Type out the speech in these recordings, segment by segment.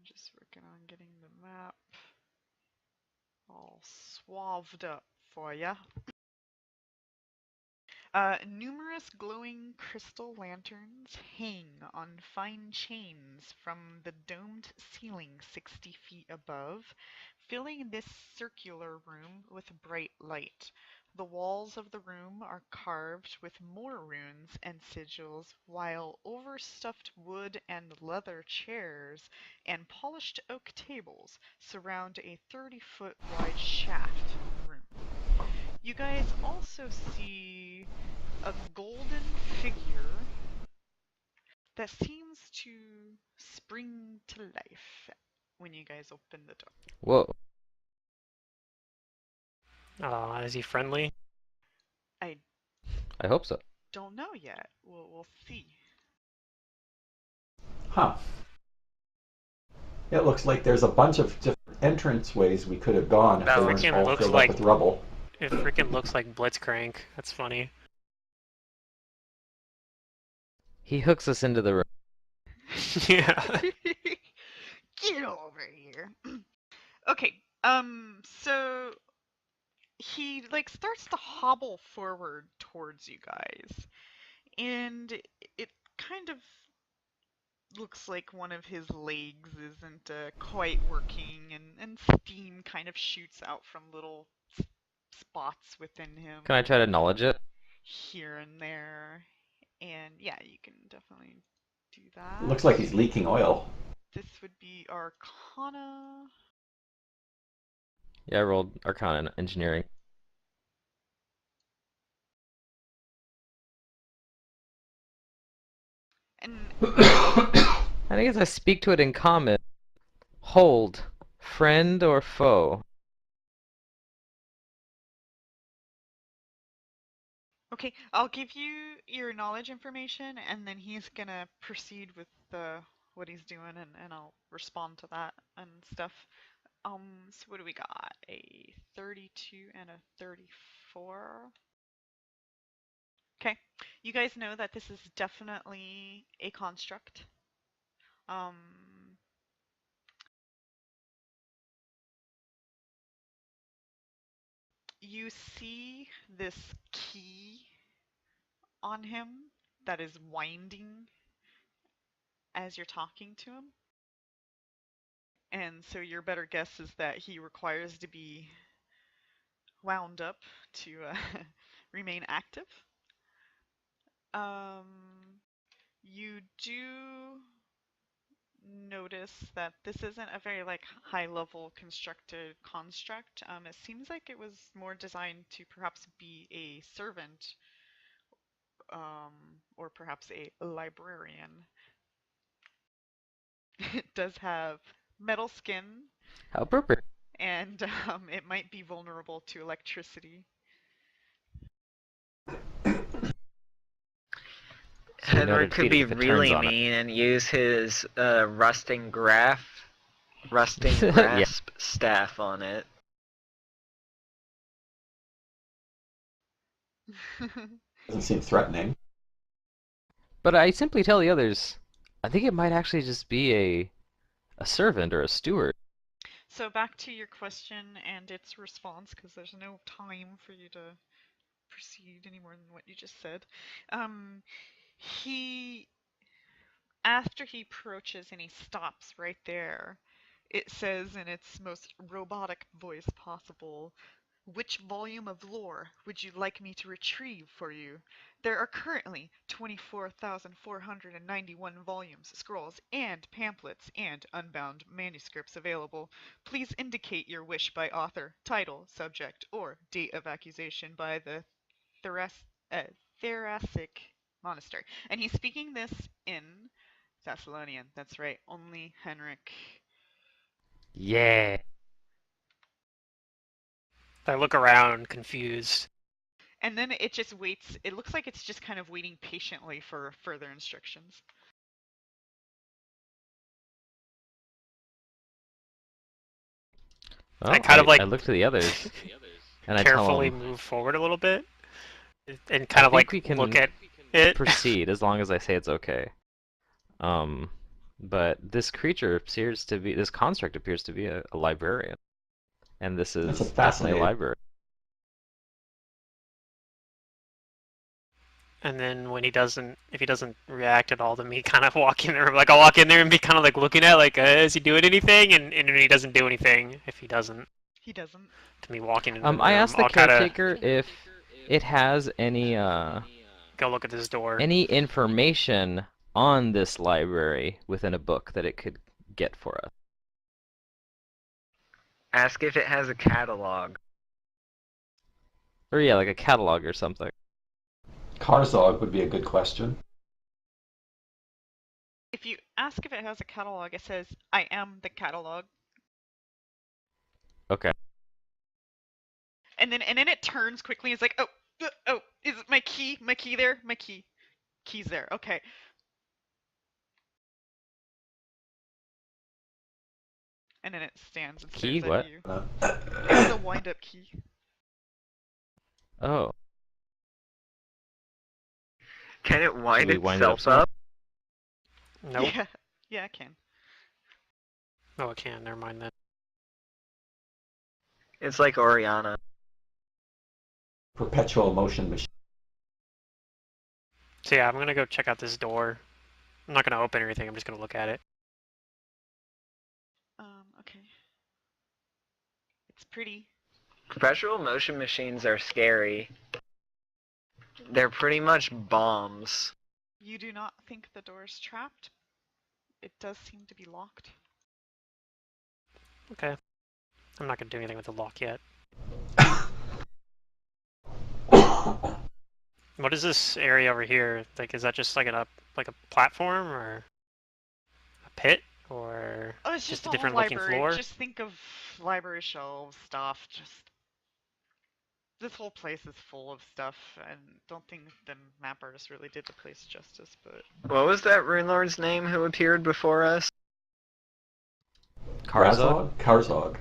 just working on getting the map all swathed up for ya. Numerous glowing crystal lanterns hang on fine chains from the domed ceiling 60 feet above, filling this circular room with bright light. The walls of the room are carved with more runes and sigils, while overstuffed wood and leather chairs and polished oak tables surround a 30-foot wide shaft in the room. You guys also see a golden figure that seems to spring to life when you guys open the door. Whoa. Is he friendly? I I hope so. don't know yet. We'll see. Huh. It looks like there's a bunch of different entrance ways we could have gone if That they weren't freaking all looks filled like- up with rubble. It freaking looks like Blitzcrank. That's funny. He hooks us into the room. Yeah. Get over here. Okay. So he like starts to hobble forward towards you guys, and it kind of looks like one of his legs isn't quite working, and steam kind of shoots out from little spots within him Can I try to acknowledge it? here and there. And yeah, you can definitely do that. It looks like he's leaking oil. This would be Arcana. Yeah, I rolled Arcana and Engineering. And I guess I speak to it in common. Hold. Friend or foe? okay, I'll give you your knowledge information, and then he's gonna proceed with what he's doing, and I'll respond to that and stuff. So what do we got? A 32 and a 34. Okay, you guys know that this is definitely a construct. Um, you see this key on him that is winding as you're talking to him. And so your better guess is that he requires to be wound up to remain active. You do notice that this isn't a very like high level constructed construct. It seems like it was more designed to perhaps be a servant, or perhaps a librarian. It does have metal skin, How appropriate. and it might be vulnerable to electricity. So in order Henrik to could beat it be if it really turns on it. mean and use his rusting grasp Yeah. staff on it. Doesn't seem threatening. But I simply tell the others, I think it might actually just be a servant or a steward. So back to your question and its response, because there's no time for you to proceed any more than what you just said. He, after he approaches and he stops right there, it says in its most robotic voice possible, "Which volume of lore would you like me to retrieve for you? There are currently 24,491 volumes, scrolls, and pamphlets and unbound manuscripts available. Please indicate your wish by author, title, subject, or date of accusation by the Theracic Monastery." And he's speaking this in Thessalonian. That's right, only Henrik. Yeah. I look around, confused. And then it just waits. It looks like it's just kind of waiting patiently for further instructions. Well, I kind of like I look to the others and I tell carefully them, move forward a little bit and I kind of think like we can look at it. proceed as long as I say it's okay. But this creature appears to be, this construct appears to be a librarian. And this That's is a definitely a fascinating. library. And then when he doesn't, if he doesn't react at all to me kind of walking there, like I'll walk in there and be kind of like looking at like, is he doing anything? And when he doesn't do anything, if he doesn't, He doesn't. to me walking into the I room, asked the I'll kind of caretaker if it has any go look at this door. information on this library within a book that it could get for us. Ask if it has a catalog. Or yeah, like a catalog or something. Karzog would be a good question. If you ask if it has a catalog, it says, I am the catalog. Okay. And then it turns quickly. It's like, oh, is it my key? My key there? My key. Key's there. Okay. And then it stands and Key? stares What? at you. It's a wind-up key. Oh. Can it wind we wind it up itself somewhere? up? Nope. Yeah, it can. Oh, it can. Never mind then. It's like Oriana. Perpetual motion machine. So yeah, I'm gonna go check out this door. I'm not gonna open anything. I'm just gonna look at it. Okay. It's pretty. Perpetual motion machines are scary. They're pretty much bombs. You do not think the door's trapped? It does seem to be locked. Okay. I'm not gonna do anything with the lock yet. What is this area over here? Like, is that just like a platform or a pit or Oh, it's just just a a different whole looking library. floor? Just think of library shelves, stuff. Just this whole place is full of stuff, and don't think the map artist really did the place justice. But What was that Runelord's name who appeared before us? Karzog? Karzog.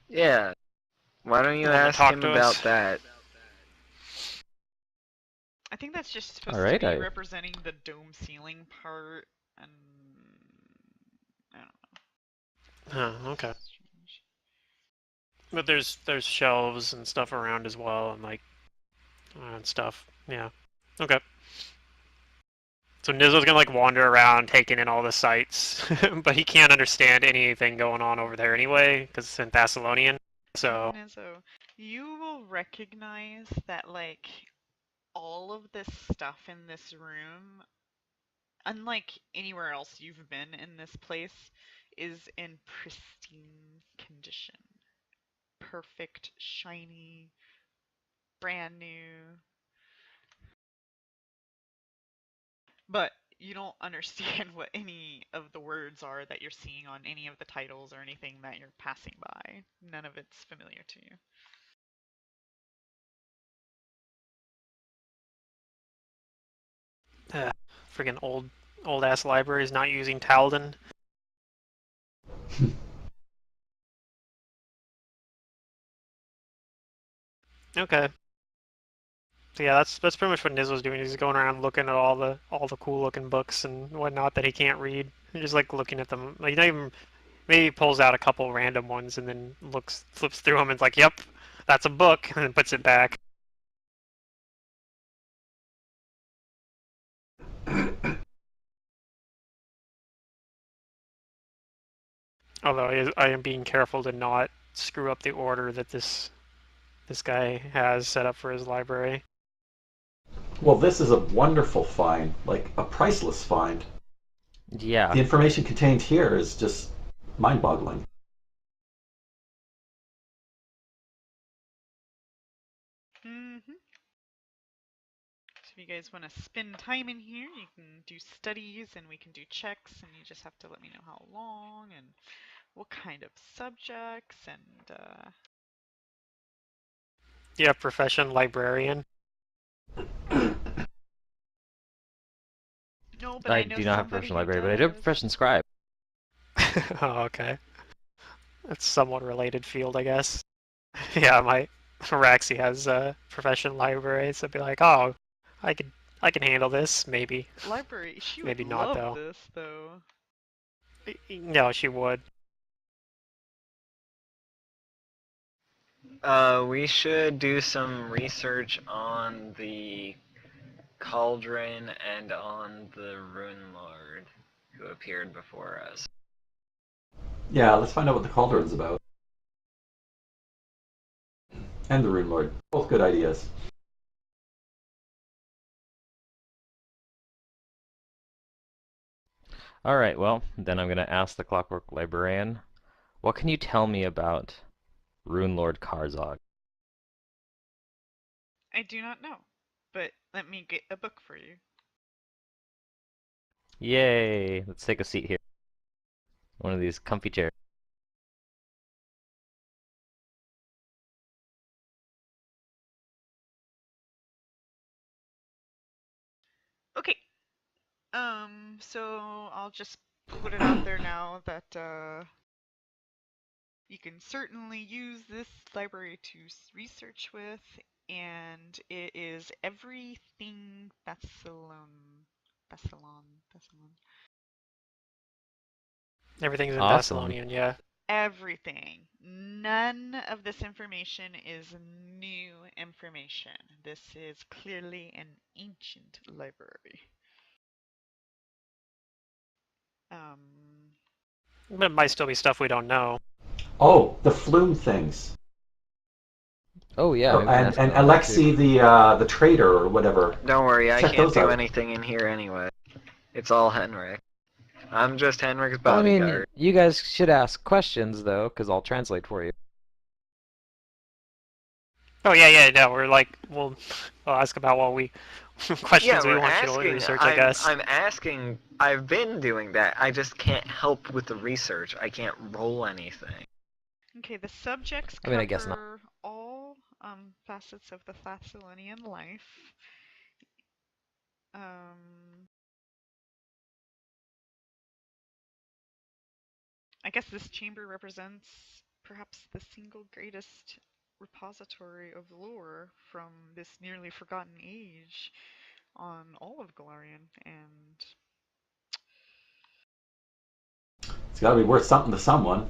Yeah. Why don't you The one that ask talked him to about us? that? I think that's just supposed Alright, to be representing the dome ceiling part, and I don't know. Oh, okay. Strange. But there's shelves and stuff around as well, and like and stuff. Yeah. Okay. So Nizzo's gonna like wander around, taking in all the sights, but he can't understand anything going on over there anyway, because it's in Thessalonian. So Nizzo, you will recognize that like all of this stuff in this room, unlike anywhere else you've been in this place, is in pristine condition. Perfect, shiny, brand new. But you don't understand what any of the words are that you're seeing on any of the titles or anything that you're passing by. None of it's familiar to you. freaking old ass library is not using Talden. Okay. So yeah, that's pretty much what Nizzo's doing. He's going around looking at all the cool looking books and whatnot that he can't read. He's just like looking at them. Like not even maybe he pulls out a couple random ones and then flips through them and is like, "Yep, that's a book," and then puts it back. Although I am being careful to not screw up the order that this guy has set up for his library. Well, this is a wonderful find, like a priceless find. Yeah. The information contained here is just mind-boggling. So if you guys want to spend time in here, you can do studies and we can do checks, and you just have to let me know how long and what kind of subjects and Yeah, profession librarian. no, but I I know do not have a somebody professional who library, but I do have a does. profession scribe. Oh, okay. That's somewhat related field, I guess. Yeah, my Raxi has a profession library, so I'd be like, oh, I I can handle this, maybe. Library, she would Maybe not, love though. this, though. No, she would. We should do some research on the cauldron and on the Runelord who appeared before us. Yeah, let's find out what the cauldron's about. And the Runelord. Both good ideas. Alright, well, then I'm gonna ask the Clockwork Librarian, what can you tell me about Runelord Karzog? I do not know, but let me get a book for you. Yay! Let's take a seat here. One of these comfy chairs. Okay. So I'll just put it out there now that you can certainly use this library to research with, and it is everything Thessalon. Everything's in Awesome. Thessalonian, yeah. Everything. None of this information is new information. This is clearly an ancient library. But it might still be stuff we don't know. Oh, the flume things. Oh yeah, we can and ask and about that too. Alexi the trader or whatever. Don't worry, I Check can't those do out. anything in here anyway. It's all Henrik. I'm just Henrik's Well, I mean, bodyguard. you guys should ask questions though, because I'll translate for you. Oh yeah, no, we'll ask about what we questions we we're want you to asking. research, I guess. I'm asking. I've been doing that. I just can't help with the research. I can't roll anything. Okay, the subjects I mean, I guess not. cover all facets of the Thessalonian life. I guess this chamber represents perhaps the single greatest repository of lore from this nearly forgotten age on all of Galarian, and It's got to be worth something to someone.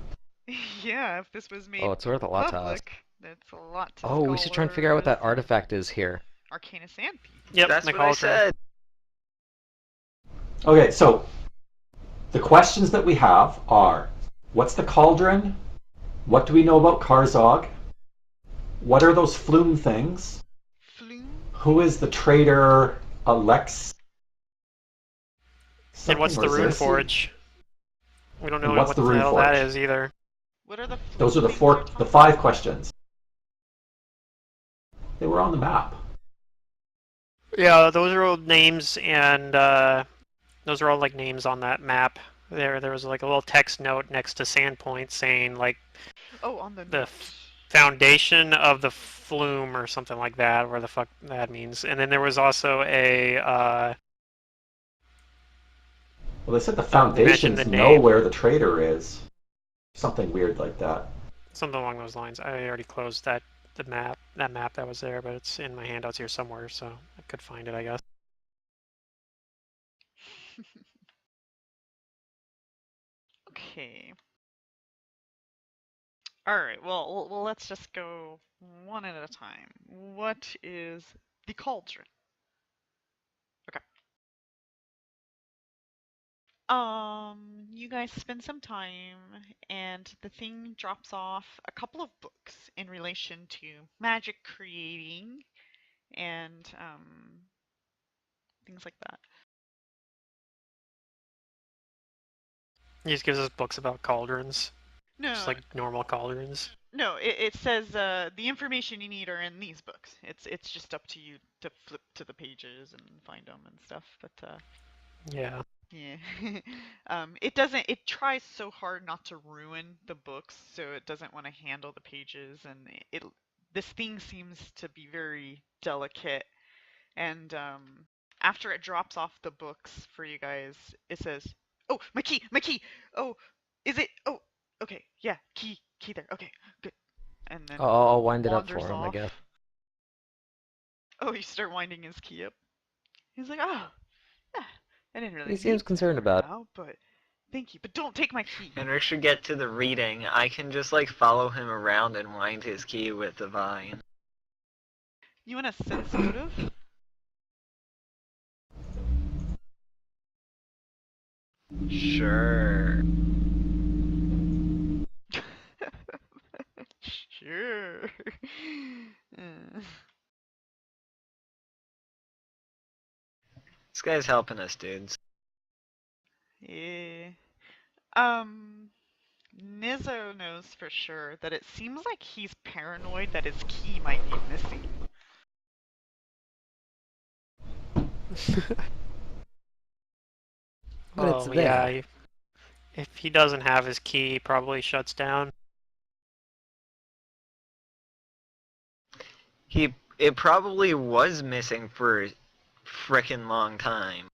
yeah, if this was made Oh, it's worth a lot to us. public, that's a lot to Oh, we should try and figure out what that scholars artifact is here. and Arcanus and thieves. Yep, That's the what I cauldron. said. Okay, so the questions that we have are: what's the cauldron? What do we know about Karzog? What are those flume things? Flume? Who is the trader Alex? And what's the Something rune Rosesi? forge? We don't know And what's what the the rune hell that forge? is either. What are the flume Those are the things four, you're the talking 5 about? questions. They were on the map. Yeah, those are all names, and those are all like names on that map. There was like a little text note next to Sandpoint saying like Oh, on the the note. foundation of the flume or something like that, where the fuck that means. And then there was also a Well, they said the they mentioned foundations the know name. where the trader is. Something weird like that. Something along those lines. I already closed that map that was there, but it's in my handouts here somewhere, so I could find it, I guess. Okay. Alright, well, let's just go one at a time. What is the cauldron? Okay. You guys spend some time, and the thing drops off a couple of books in relation to magic creating and things like that. He just gives us books about cauldrons, just No, like normal cauldrons. no, it says the information you need are in these books. It's just up to you to flip to the pages and find them and stuff. But Yeah. yeah, it doesn't. It tries so hard not to ruin the books, so it doesn't want to handle the pages, and it this thing seems to be very delicate. And after it drops off the books for you guys, it says, "Oh, my key, my key. Oh, is it? Oh, okay, yeah, key there. Okay, good." And then I'll wind it up wanders for him, I off. guess. Oh, you start winding his key up. He's like, oh, yeah, I didn't really He seems need to concerned for about it. now, but thank you. But don't take my key. In order to get to the reading, I can just like follow him around and wind his key with the vine. You want a sense motive? Sure. Sure. Uh, This guy's helping us, dudes. yeah. Um, Nizzo knows for sure that it seems like he's paranoid that his key might be missing. But it's Well, there. yeah, if he doesn't have his key, he probably shuts down. It probably was missing for a frickin' long time.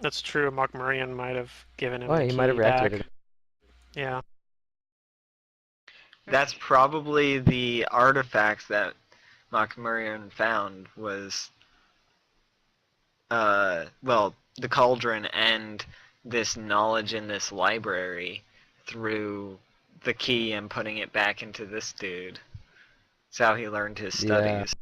That's true. Mokmarian might have given him Oh, the he might have key back. reactivated it. Yeah. That's Okay. probably the artifacts that Mokmurian found was, well, the cauldron and this knowledge in this library through the key and putting it back into this dude. That's how he learned his Yeah. studies.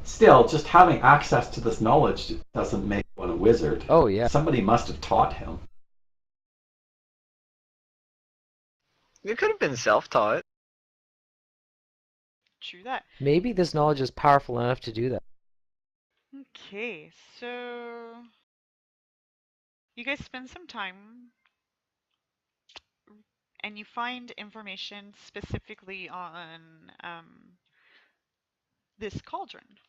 Still, just having access to this knowledge doesn't make one a wizard. Oh, yeah. Somebody must have taught him. It could have been self-taught. True that. Maybe this knowledge is powerful enough to do that. Okay, so you guys spend some time and you find information specifically on this cauldron.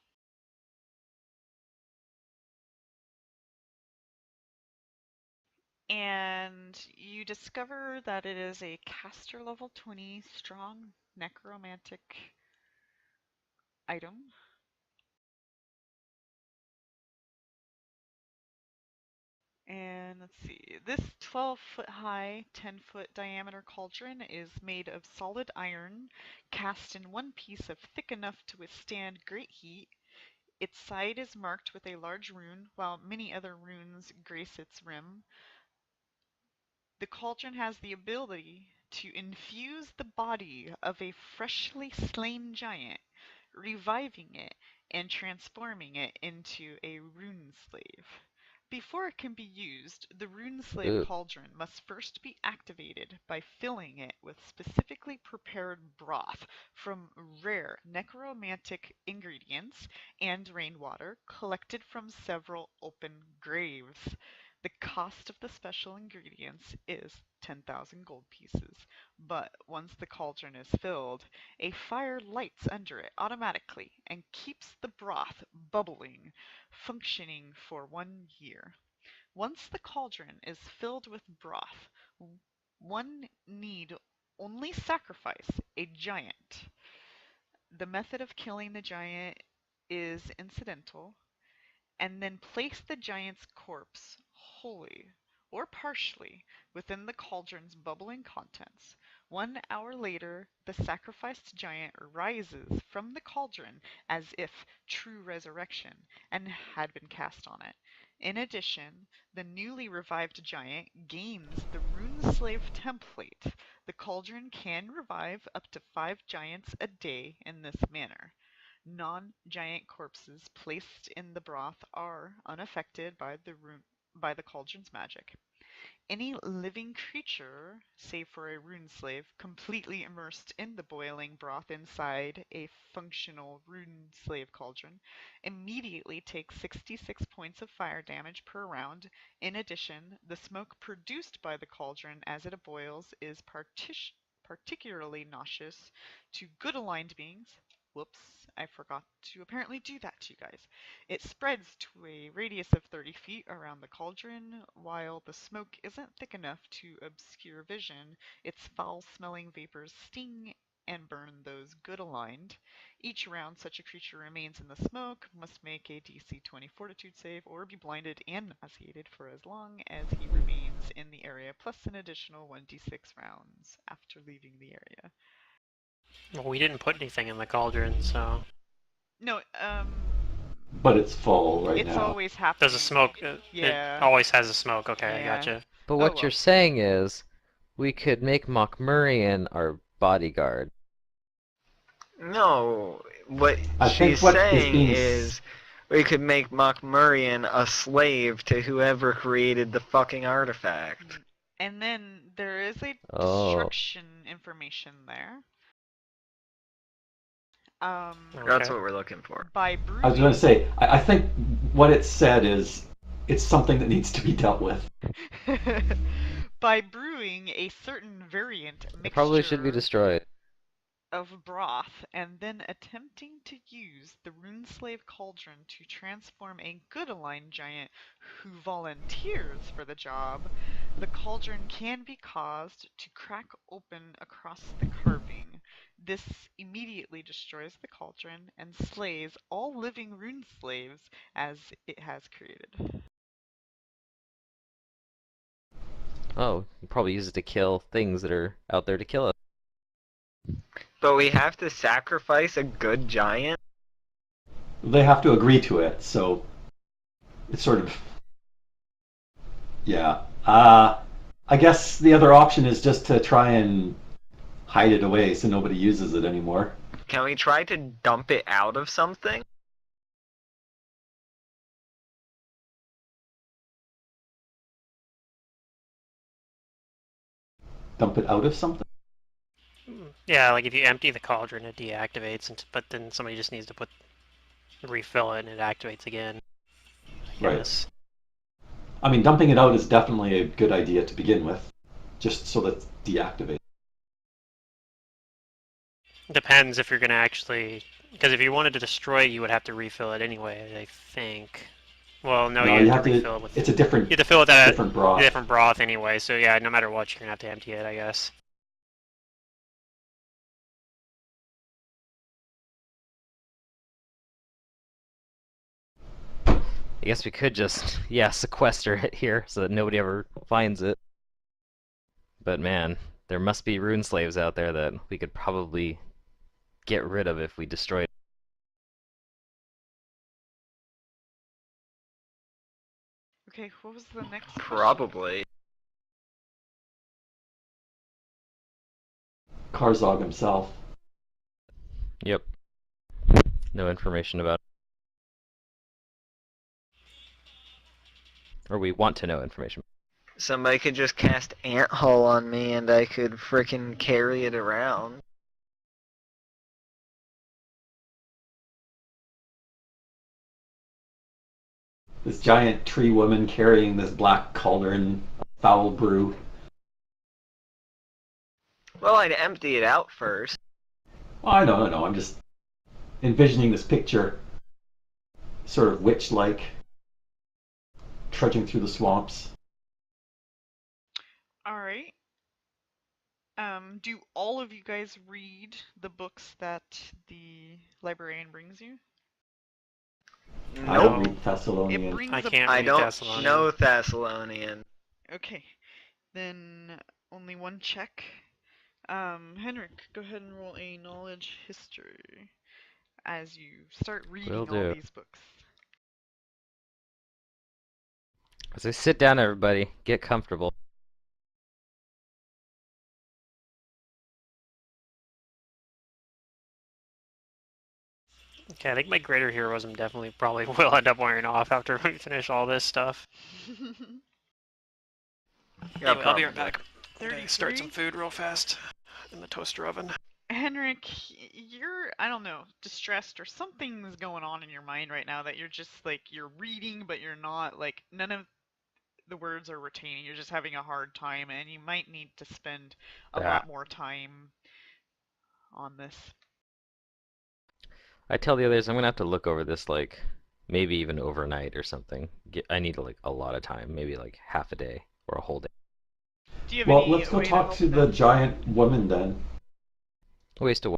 And you discover that it is a caster level 20 strong necromantic item. And let's see, this 12-foot high, 10-foot diameter cauldron is made of solid iron, cast in one piece of thick enough to withstand great heat. Its side is marked with a large rune, while many other runes grace its rim. The cauldron has the ability to infuse the body of a freshly slain giant, reviving it and transforming it into a rune slave. Before it can be used, the rune slave Ooh. cauldron must first be activated by filling it with specifically prepared broth from rare necromantic ingredients and rainwater collected from several open graves. The cost of the special ingredients is 10,000 gold pieces, but once the cauldron is filled, a fire lights under it automatically and keeps the broth bubbling, functioning for 1 year. Once the cauldron is filled with broth, one need only sacrifice a giant. The method of killing the giant is incidental, and then place the giant's corpse wholly or partially within the cauldron's bubbling contents. 1 hour later, the sacrificed giant rises from the cauldron as if true resurrection and had been cast on it. In addition, the newly revived giant gains the Runeslave template. The cauldron can revive up to 5 giants a day in this manner. Non-giant corpses placed in the broth are unaffected by the cauldron's magic. Any living creature, save for a rune slave, completely immersed in the boiling broth inside a functional rune slave cauldron, immediately takes 66 points of fire damage per round. In addition, the smoke produced by the cauldron as it boils is particularly nauseous to good aligned beings. Whoops, I forgot to apparently do that to you guys. It spreads to a radius of 30 feet around the cauldron. While the smoke isn't thick enough to obscure vision, its foul-smelling vapors sting and burn those good aligned. Each round such a creature remains in the smoke must make a DC 20 fortitude save or be blinded and nauseated for as long as he remains in the area, plus an additional 1d6 rounds after leaving the area. Well, we didn't put anything in the cauldron, so No, but it's full right it's now. always happening. There's a smoke. It Yeah. always has a smoke. Okay, I Yeah. gotcha. But Oh, what you're well. saying is, we could make Mockmurian our bodyguard. No, what I she's think what is saying being is we could make Mockmurian a slave to whoever created the fucking artifact. And then there is a Oh. destruction information there. That's Okay. what we're looking for. By brewing. I was going to say, I think what it said is it's something that needs to be dealt with. By brewing a certain variant It probably should be mixture destroyed. of broth and then attempting to use the Runeslave Cauldron to transform a good aligned giant who volunteers for the job, the cauldron can be caused to crack open across the carving. This immediately destroys the cauldron and slays all living rune slaves as it has created. Oh, you probably use it to kill things that are out there to kill us. But we have to sacrifice a good giant? They have to agree to it, so it's sort of... Yeah. I guess the other option is just to try and hide it away so nobody uses it anymore. Can we try to dump it out of something? Dump it out of something? Yeah, like if you empty the cauldron, it deactivates, but then somebody just needs to refill it and it activates again. Right. Yes. I mean, dumping it out is definitely a good idea to begin with, just so that it's deactivated. Depends if you're gonna actually, because if you wanted to destroy it, you would have to refill it anyway. I think. Well, no, you have to refill it with. It's a different. You have to fill it with different broth. different broth anyway. So yeah, no matter what, you're gonna have to empty it, I guess. I guess we could just, yeah, sequester it here so that nobody ever finds it. But man, there must be rune slaves out there that we could probably get rid of if we destroyed it. Okay, what was the next question? Probably. Karzog himself. Yep. No information about it. Or we want to know information. Somebody could just cast Ant Hull on me and I could frickin' carry it around. This giant tree woman carrying this black cauldron of foul brew. Well, I'd empty it out first. Oh, I know. I'm just envisioning this picture, sort of witch-like, trudging through the swamps. Alright. Do all of you guys read the books that the librarian brings you? I don't Nope. read Thessalonian. It brings I a can't I read don't Thessalonian. know Thessalonian. Okay, then only one check. Henrik, go ahead and roll a knowledge history as you start reading Will all do. these books. So sit down, everybody. Get comfortable. Okay, I think my greater heroism definitely probably will end up wearing off after we finish all this stuff. Yeah, Anyway, I'll be right probably. back. I'm gonna start 33? some food real fast in the toaster oven. Henrik, you're, I don't know, distressed or something's going on in your mind right now that you're just like, you're reading, but you're not, like, none of the words are retaining. You're just having a hard time, and you might need to spend a lot more time on this. I tell the others I'm gonna have to look over this like maybe even overnight or something. I need like a lot of time, maybe like half a day or a whole day. Do you have Well, any let's go way talk help to the them? giant woman then. Waste of.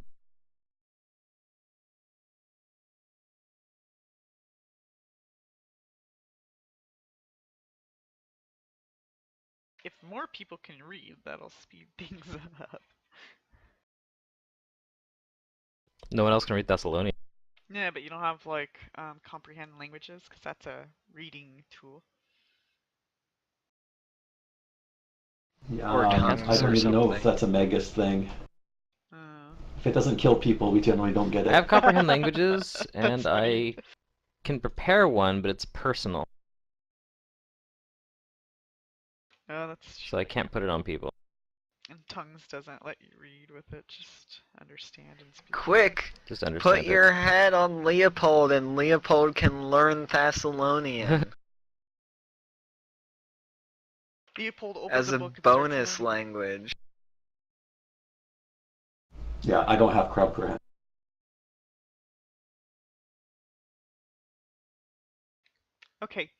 If more people can read, that'll speed things up. No one else can read Thessalonian. Yeah, but you don't have like comprehend languages because that's a reading tool. Yeah, Or I tongues don't or even know if something. that's a Megas thing. Uh, If it doesn't kill people, we generally don't get I have it. comprehend languages, that's and funny. I can prepare one, but it's personal, Oh, that's so I true. can't put it on people. And tongues doesn't let you read with it, just understand and speak. Quick! Just Put understand it. your head on Leopold and Leopold can learn Thessalonian Leopold opened as the a book and starts bonus learning. language. Yeah, I don't have crowd command. Okay.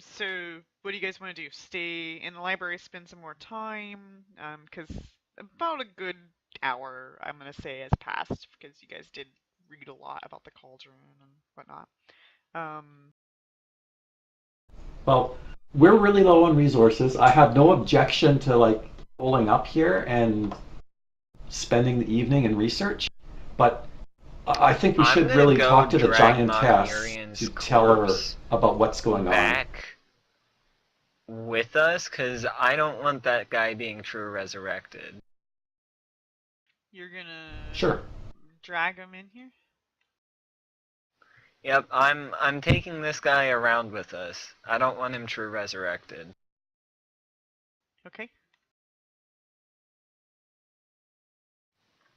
So what do you guys want to do? Stay in the library, spend some more time? Because about a good hour, I'm gonna say, has passed because you guys did read a lot about the cauldron and whatnot. Um, Well, we're really low on resources. I have no objection to like pulling up here and spending the evening in research, but I think we I'm should gonna really go talk to the drag giantess Machirian's to tell her corpse about what's going on. back with us, because I don't want that guy being true resurrected. you're gonna Sure. drag him in here? Yep, I'm taking this guy around with us. I don't want him true resurrected. Okay.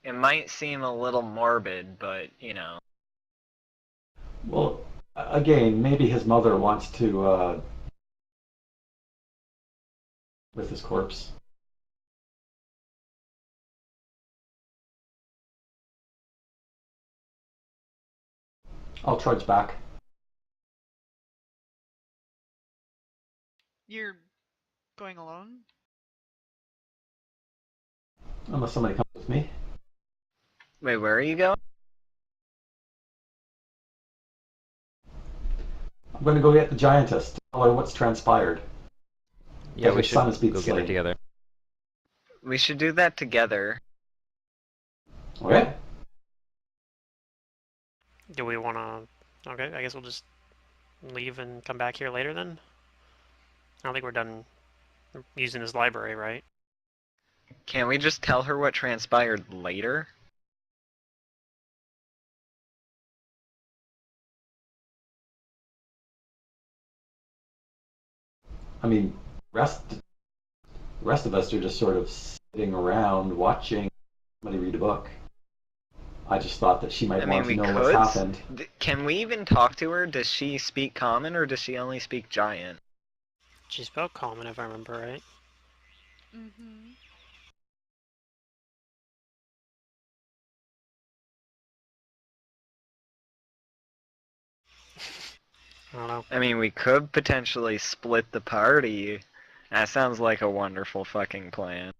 It might seem a little morbid, but you know. Well, again, maybe his mother wants to with his corpse. I'll trudge back. You're going alone? Unless somebody comes with me. Wait, where are you going? I'm going to go get the giantess to tell her what's transpired. Yeah, That we his son should is being go get her slain. together. We should do that together. Okay? Do we want to? Okay, I guess we'll just leave and come back here later then. I don't think we're done using this library, right? Can't we just tell her what transpired later? I mean, the rest of us are just sort of sitting around watching somebody read a book. I just thought that she I might mean, want to we know what's could. happened. Can we even talk to her? Does she speak common or does she only speak giant? She spelled common, if I remember right. Mm-hmm. I don't know. I mean, we could potentially split the party. That sounds like a wonderful fucking plan.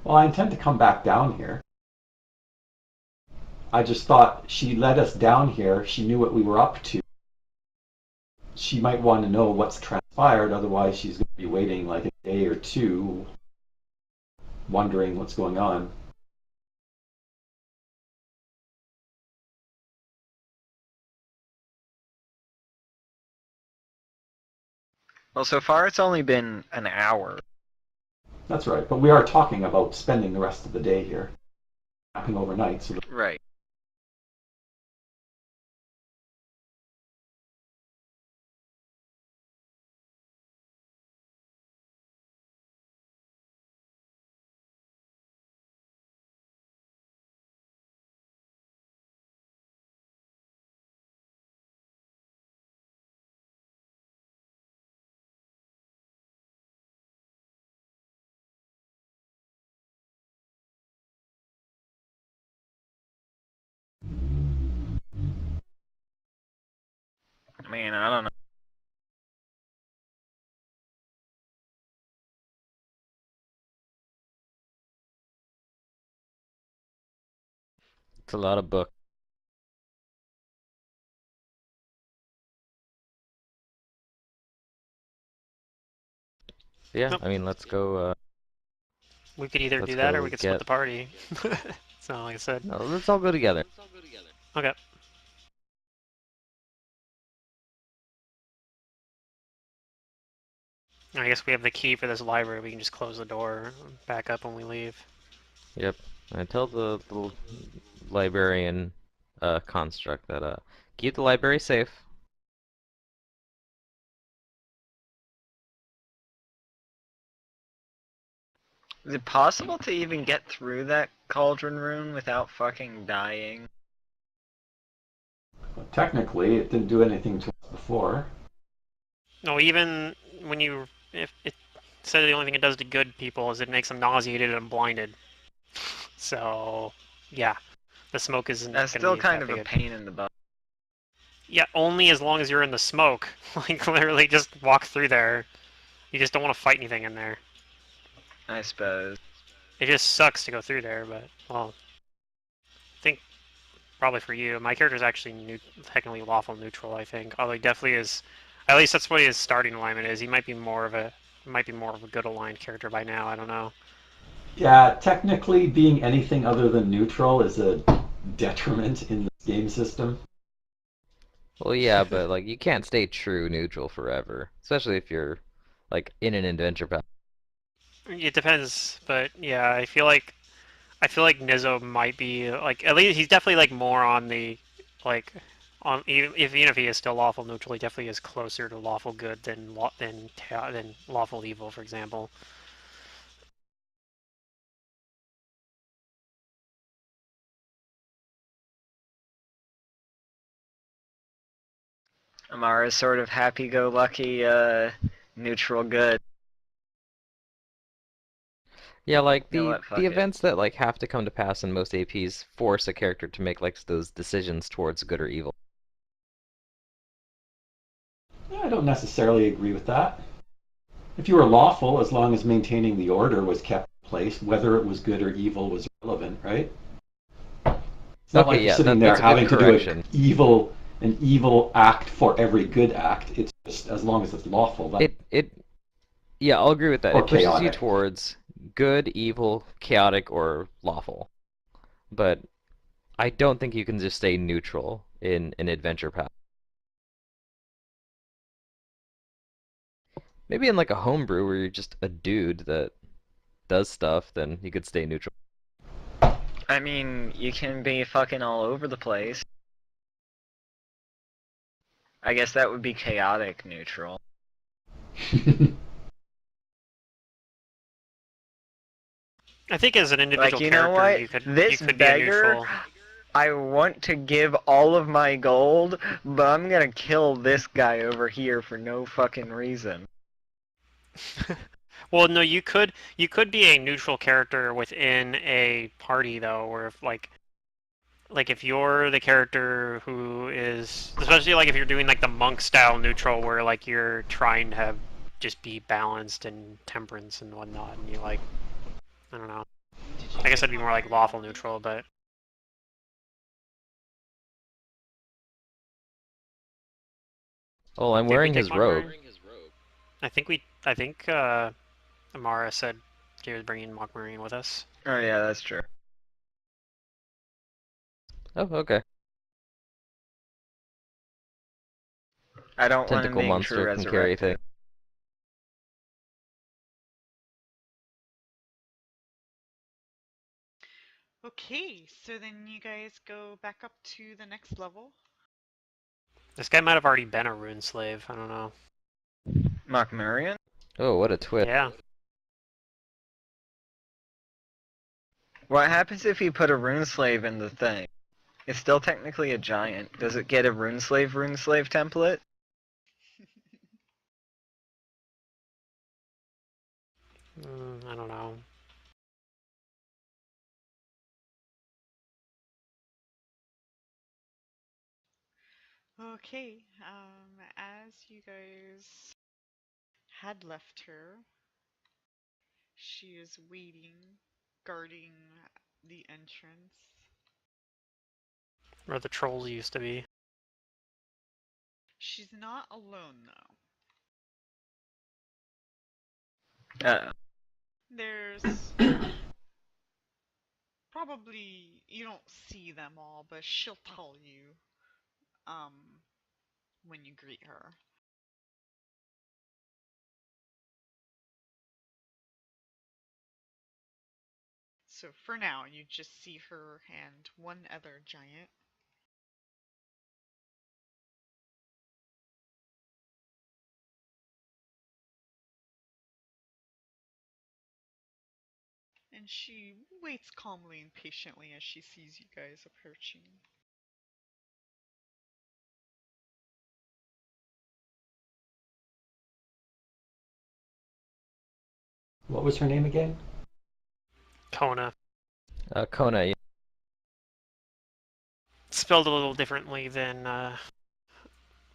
Well, I intend to come back down here. I just thought she led us down here. She knew what we were up to. She might want to know what's transpired, otherwise she's going to be waiting like a day or two, wondering what's going on. Well, so far it's only been an hour. That's right, but we are talking about spending the rest of the day here, camping overnight. So Right. I mean, I don't know. It's a lot of book. Yeah, Nope. I mean, let's go. We could either Let's do that or we go could split get. the party. So, like I said. No, let's all go together. Okay. I guess we have the key for this library. We can just close the door, back up when we leave. Yep. I tell the librarian construct that keep the library safe. Is it possible to even get through that cauldron room without fucking dying? Well, technically, it didn't do anything to us before. No, even when if it said the only thing it does to good people is it makes them nauseated and blinded. So, yeah, the smoke isn't That's gonna still be kind that of big. a pain in the butt. Yeah, only as long as you're in the smoke. Like literally, just walk through there. You just don't want to fight anything in there. I suppose. It just sucks to go through there, but well, I think probably for you, my character's actually technically lawful neutral. I think, although he definitely is. At least that's what his starting alignment is. He might be more of a good aligned character by now. I don't know. Yeah, technically, being anything other than neutral is a detriment in this game system. Well, yeah, but like you can't stay true neutral forever, especially if you're like in an adventure path. It depends, but yeah, I feel like Nizzo might be like at least he's definitely like more on the like on even if he is still lawful neutral, he definitely is closer to lawful good than lawful evil, for example. Amara's sort of happy-go-lucky, neutral good. Yeah, like You know the what? the Fuck it. events that like have to come to pass in most APs force a character to make like those decisions towards good or evil. Yeah, I don't necessarily agree with that. If you were lawful, as long as maintaining the order was kept in place, whether it was good or evil was relevant, right? It's not Okay, like you're yeah, sitting there that's a good having to do correction. an evil act for every good act. It's just as long as it's lawful Yeah, I'll agree with that. or It pushes you chaotic. towards good, evil, chaotic, or lawful. But I don't think you can just stay neutral in an adventure path. Maybe in like a homebrew where you're just a dude that does stuff, then you could stay neutral. I mean, you can be fucking all over the place. I guess that would be chaotic neutral. I think as an Like, individual you know character, what? you This could be a beggar, neutral. I want to give all of my gold, but I'm gonna kill this guy over here for no fucking reason. Well, no, you could be a neutral character within a party though, where if like if you're the character who is especially like if you're doing like the monk style neutral where like you're trying to have just be balanced and temperance and whatnot, and you like I don't know. I guess that'd be more like lawful neutral, but Oh, I'm did we wearing take his robe. Mockberry? I think Amara said he was bringing Mockberry with us. Oh yeah, that's true. Oh, okay. I don't want him Tentacle being true monster can carry resurrected. things. Okay, so then you guys go back up to the next level. This guy might have already been a rune slave. I don't know. Machmarian? Oh, what a twist. Yeah. What happens if you put a rune slave in the thing? It's still technically a giant. Does it get a rune slave template? I don't know. Okay, as you guys had left her, she is waiting, guarding the entrance. Where the trolls used to be. She's not alone though. There's probably, you don't see them all, but she'll tell you um when you greet her. So for now, you just see her and one other giant. And she waits calmly and patiently as she sees you guys approaching. What was her name again? Kona. Kona, yeah. Spelled a little differently than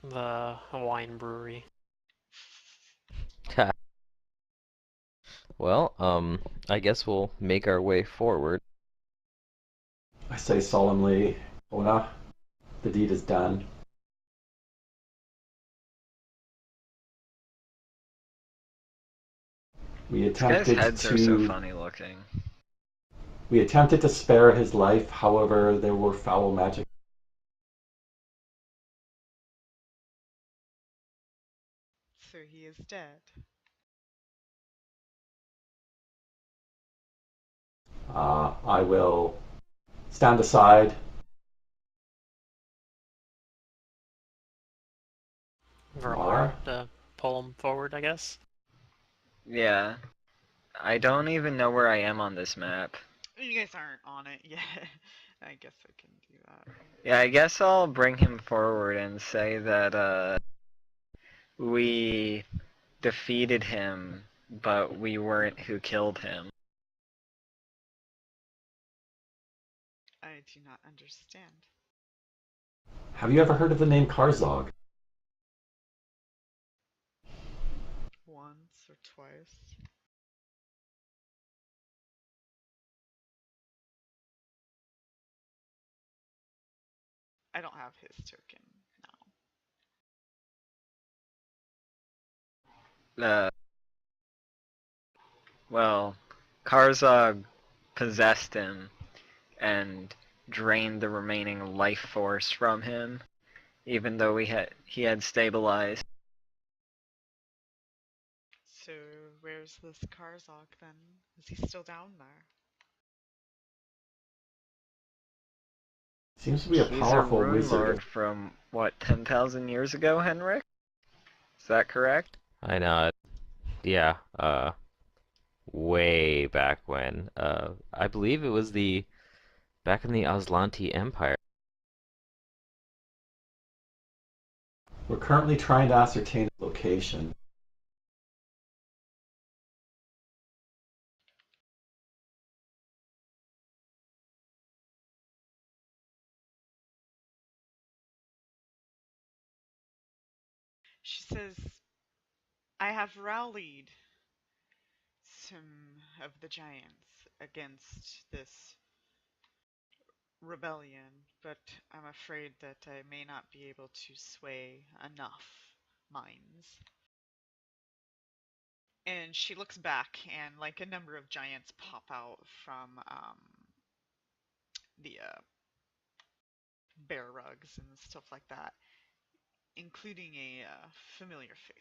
the Hawaiian brewery. Well, I guess we'll make our way forward. I say solemnly, Ona, the deed is done. We These guys' attempted heads are so to funny looking. we attempted to spare his life, however, there were foul magic. So he is dead. I will stand aside. Vermar to pull him forward, I guess. Yeah. I don't even know where I am on this map. You guys aren't on it yet. I guess I can do that. Yeah, I guess I'll bring him forward and say that, we defeated him, but we weren't who killed him. I do not understand. Have you ever heard of the name Karzog? Once or twice. I don't have his token now. Well, Karzog possessed him and drained the remaining life force from him, even though he had stabilized. So where's this Karzog then? Is he still down there? Seems to be a He's a powerful Runelord wizard. from, what, 10,000 years ago, Henrik? Is that correct? I know, yeah, way back when. I believe it was back in the Aslanti Empire. We're currently trying to ascertain the location. She says, I have rallied some of the giants against this rebellion, but I'm afraid that I may not be able to sway enough minds. And she looks back, and like a number of giants pop out from the bear rugs and stuff like that, including a familiar face.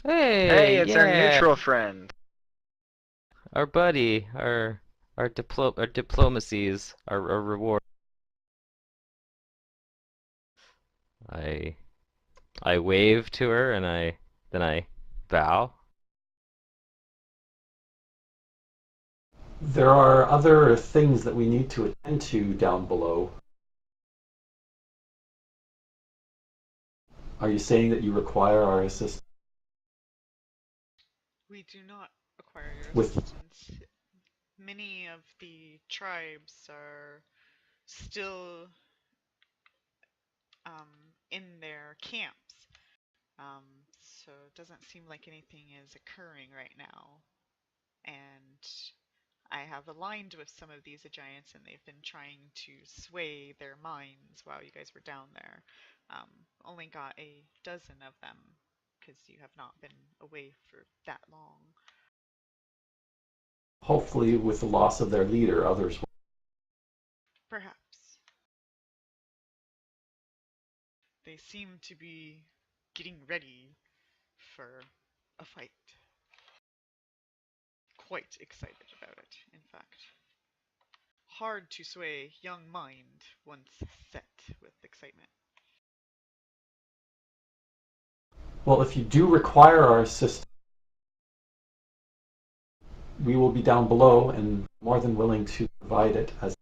Hey, Hey, it's our yeah, neutral friend. our buddy, our diplomacies, our reward. I I wave to her and then I bow. There are other things that we need to attend to down below. Are you saying that you require our assistance? We do not require your With assistance. Many of the tribes are still in their camps, so it doesn't seem like anything is occurring right now. And I have aligned with some of these giants, and they've been trying to sway their minds while you guys were down there. Only got a dozen of them because you have not been away for that long. Hopefully, with the loss of their leader, others will. Perhaps. They seem to be getting ready for a fight. Quite excited about it, in fact. Hard to sway young mind once set with excitement. Well, if you do require our assistance, we will be down below and more than willing to provide it. As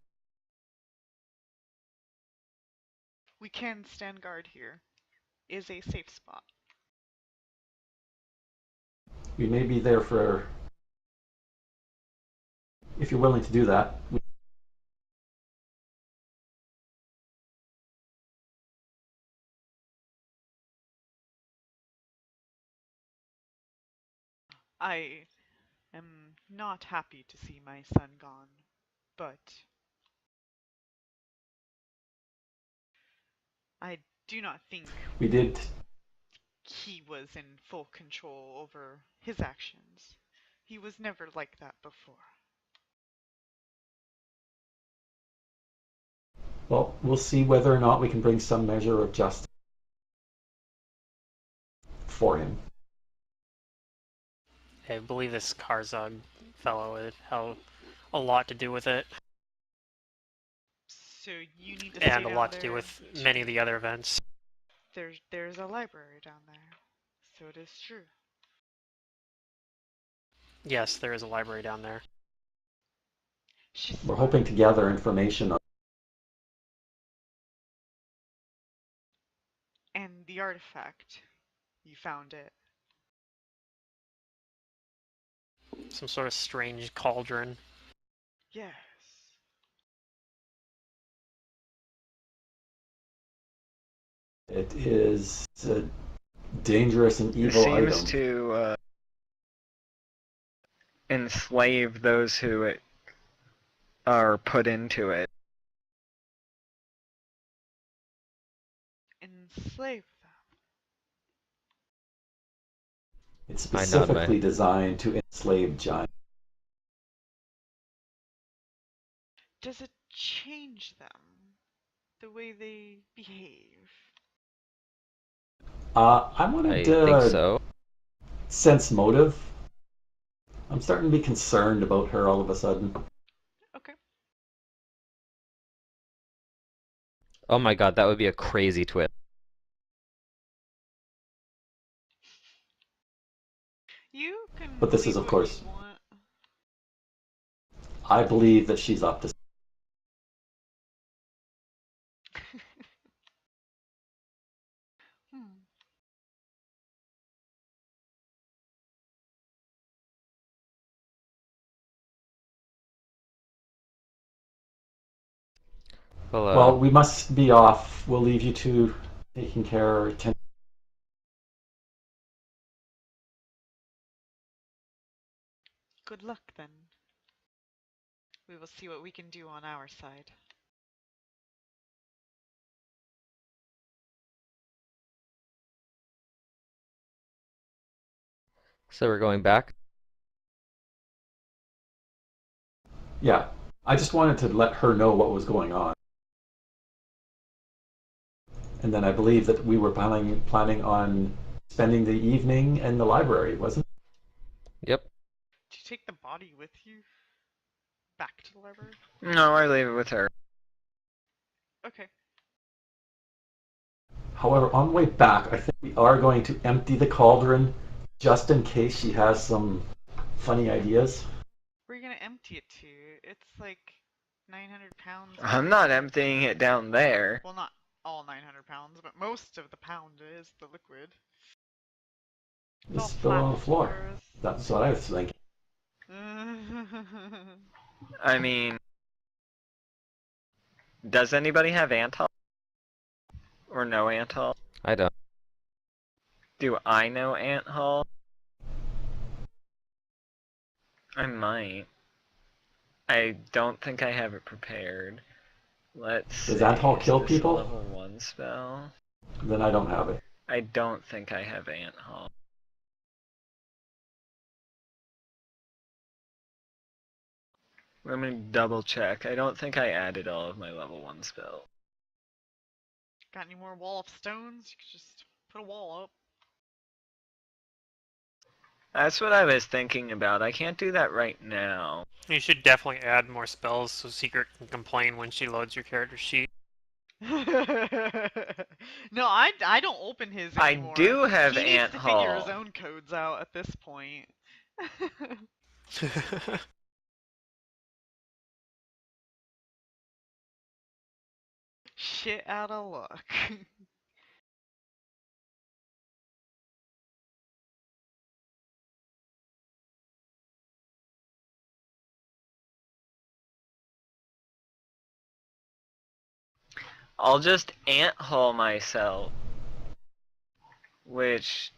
We can stand guard here. Is a safe spot. we may be there for, if you're willing to do that. I am not happy to see my son gone, but I do not think We did. he was in full control over his actions. He was never like that before. Well, we'll see whether or not we can bring some measure of justice for him. I believe this Karzog fellow had a lot to do with it, So you need to stay and a down lot to there do with many of the other events. There's a library down there, so it is true. Yes, there is a library down there. She's We're smart. hoping to gather information on. And the artifact, you found it. Some sort of strange cauldron. Yes. It is a dangerous and It evil seems item. to enslave those who are put into it. Enslave them. It's I nod my specifically designed to enslave giants. Does it change them? The way they behave? I wanted I to think so. sense motive. I'm starting to be concerned about her all of a sudden. Okay. Oh my god, that would be a crazy twist. You can But this believe is, of what course, you want. I believe that she's up to. Hmm. Well, we must be off. We'll leave you to taking care. Good luck then. We will see what we can do on our side. So we're going back? Yeah, I just wanted to let her know what was going on. And then I believe that we were planning on spending the evening in the library, wasn't it? Yep. Do you take the body with you? Back to the library? No, I leave it with her. Okay. However, on the way back, I think we are going to empty the cauldron just in case she has some funny ideas. Where are you gonna empty it to? It's like 900 pounds. I'm not emptying it down there. Well, not all 900 pounds, but most of the pound is the liquid. It's all Just spill it on the floor. floors. That's what I was thinking. I mean, does anybody have Antol? Or no Antol? I don't. Do I know Antol? I might. I don't think I have it prepared. Let's Does see. Anthol Is kill this a people? level 1 spell? Then I don't have it. I don't think I have Ant Hall. Let me double check. I don't think I added all of my level 1 spells. Got any more wall of stones? You could just put a wall up. That's what I was thinking about. I can't do that right now. You should definitely add more spells so Secret can complain when she loads your character sheet. No, I don't open his I anymore. do have He needs Ant to figure his Hall. own codes out at this point. Shit out of luck. I'll just Ant Hall myself. Which,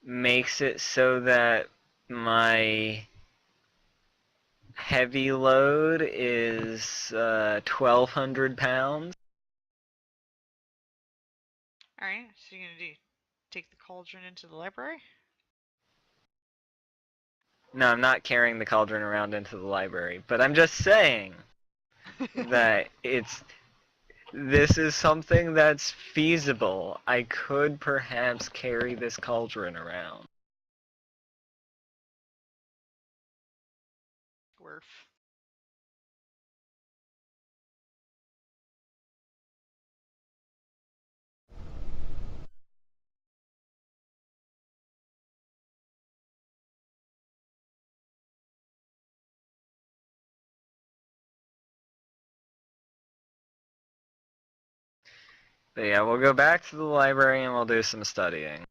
makes it so that my heavy load is 1,200 pounds. Alright, so you're gonna do take the cauldron into the library? No, I'm not carrying the cauldron around into the library, but I'm just saying that this is something that's feasible. I could perhaps carry this cauldron around. Worf. But yeah, we'll go back to the library and we'll do some studying.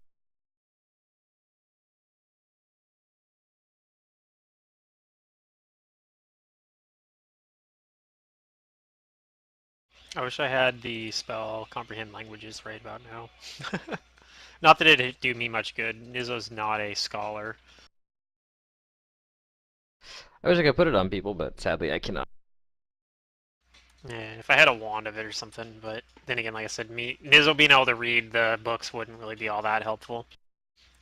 I wish I had the spell Comprehend Languages right about now. Not that it'd do me much good. Nizzo's not a scholar. I wish I could put it on people, but sadly I cannot. Yeah, if I had a wand of it or something, but then again, like I said, Nizzo being able to read the books wouldn't really be all that helpful.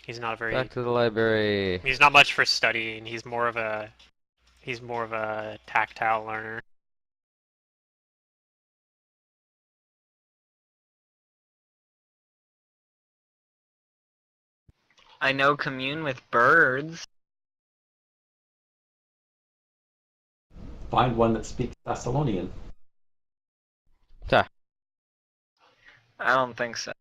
He's not very. Back to the library. He's not much for studying. He's more of a tactile learner. I know commune with birds. Find one that speaks Thessalonian. I don't think so.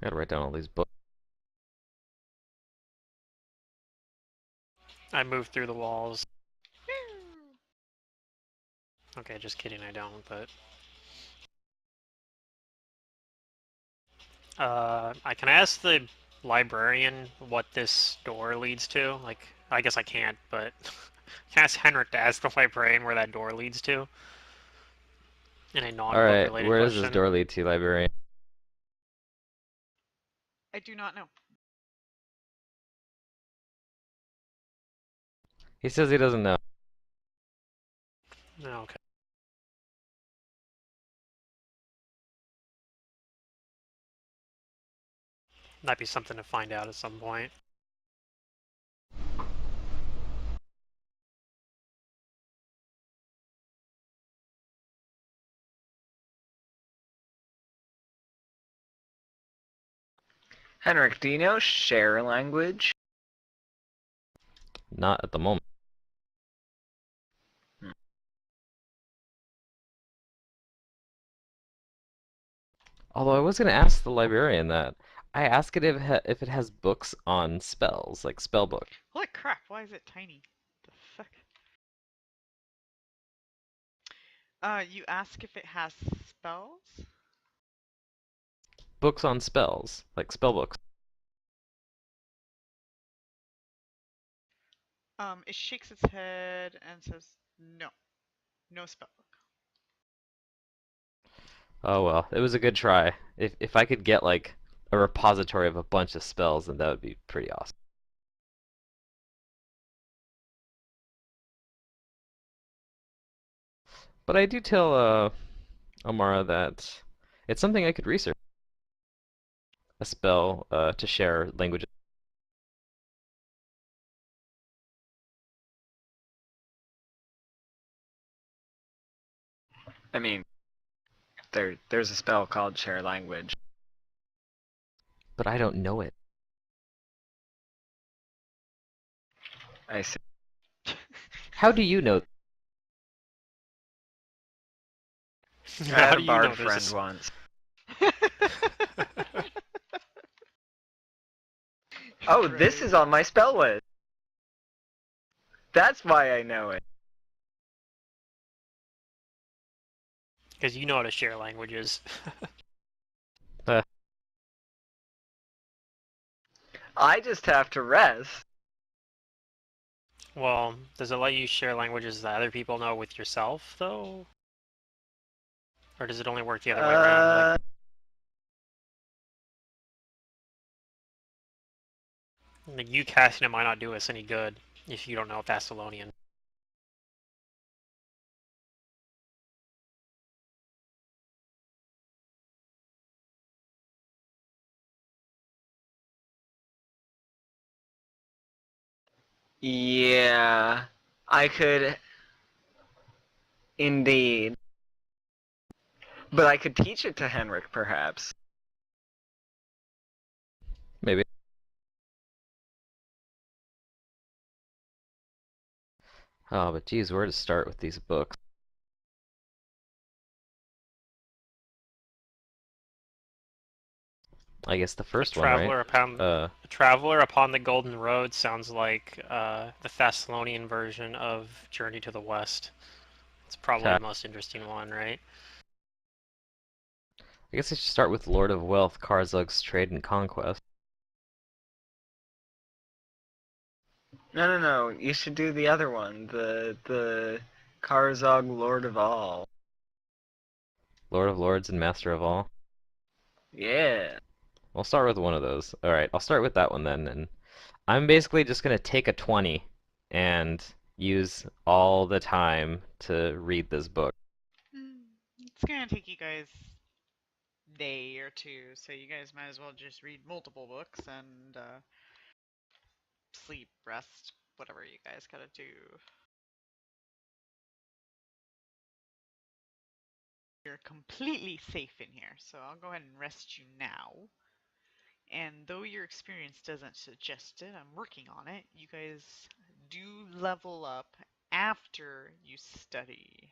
Gotta write down all these books. I move through the walls. Okay, just kidding, I don't, but... I can ask the librarian what this door leads to. Like, I guess I can't, but... Can I ask Henrik to ask the librarian where that door leads to? In a non-book Alright, related where does question. this door lead to, librarian? I do not know. He says he doesn't know. Oh, okay. Might be something to find out at some point. Henrik, do you know share language? Not at the moment. Although I was gonna ask the librarian that. I ask it if it has books on spells, like spell book. Holy crap, why is it tiny? The fuck? You ask if it has spells? Books on spells, like spell books. It shakes its head and says no. No spell book. Oh well, it was a good try. If I could get like a repository of a bunch of spells, then that would be pretty awesome. But I do tell Amara that it's something I could research. A spell to share languages. I mean, there's a spell called Share Language. But I don't know it. I see. How do you know? I How had do a you know bard there's friend once. Oh, this is on my spell list. That's why I know it. Because you know how to share languages. I just have to rest. Well, does it let you share languages that other people know with yourself, though? Or does it only work the other way around? Like you casting it might not do us any good if you don't know Thessalonian. Yeah, I could indeed. But I could teach it to Henrik, perhaps. Maybe. Oh, but geez, where to start with these books? I guess the first one, right? A traveler upon the Golden Road sounds like the Thessalonian version of Journey to the West. It's probably I the most interesting one, right? guess I should start with Lord of Wealth, Karzug's Trade and Conquest. No. You should do the other one. The Karzog Lord of All. Lord of Lords and Master of All. Yeah. I'll start with one of those. Alright, I'll start with that one then, and I'm basically just gonna take a 20 and use all the time to read this book. It's gonna take you guys a day or two, so you guys might as well just read multiple books and sleep, rest, whatever you guys gotta do. You're completely safe in here, so I'll go ahead and rest you now. And though your experience doesn't suggest it, I'm working on it. You guys do level up after you study.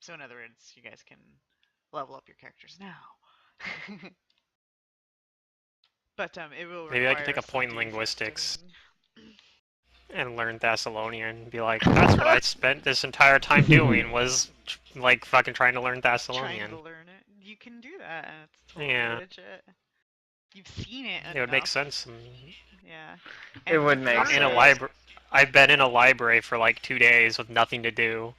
So in other words, you guys can level up your characters now. But it will Maybe I could require take a some point in doozy linguistics studying. and learn Thessalonian and be like, that's what I spent this entire time doing was like fucking trying to learn Trying Thessalonian. to learn it. You can do that, and it's totally Yeah, legit. You've seen it it would make enough. sense. Yeah. It And would you've make I'm heard in a sense. it. library. I've been in a library for like 2 days with nothing to do.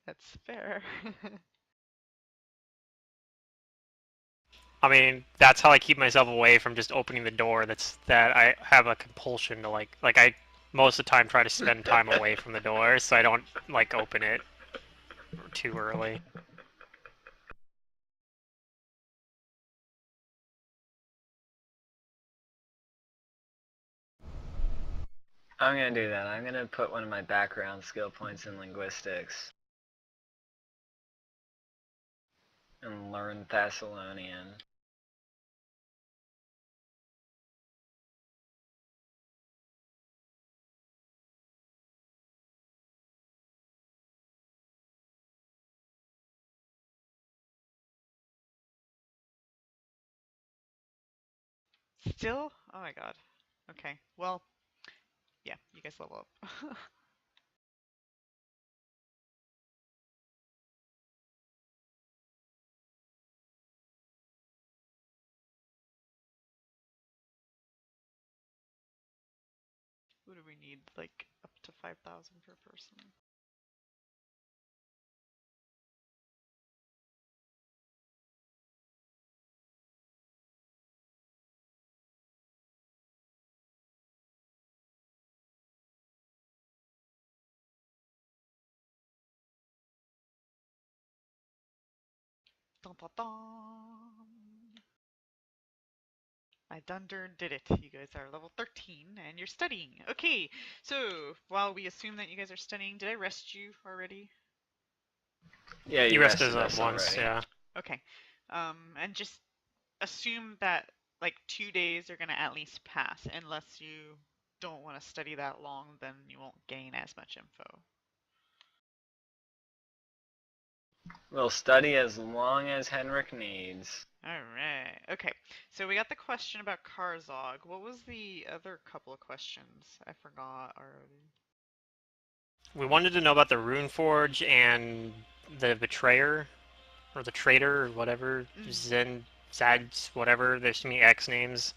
That's fair. I mean, that's how I keep myself away from just opening the door. That I have a compulsion to like I most of the time try to spend time away from the door so I don't like open it too early. I'm gonna do that. I'm gonna put one of my background skill points in linguistics and learn Thessalonian. Still? Oh my god. Okay. Well, yeah, you guys level up. What do we need? Like up to 5,000 per person. Dun, dun, dun. I did it. You guys are level 13 and you're studying. Okay, so while we assume that you guys are studying, did I rest you already? Yeah, You you rested rested us us once, already. yeah. Okay. And just assume that like 2 days are gonna at least pass, unless you don't want to study that long, then you won't gain as much info. We'll study as long as Henrik needs. Alright, okay. So we got the question about Karzog. What was the other couple of questions? I forgot already. We wanted to know about the Runeforge and the Betrayer, or the Traitor, or whatever. Zen, Zads, whatever. There's too many X names.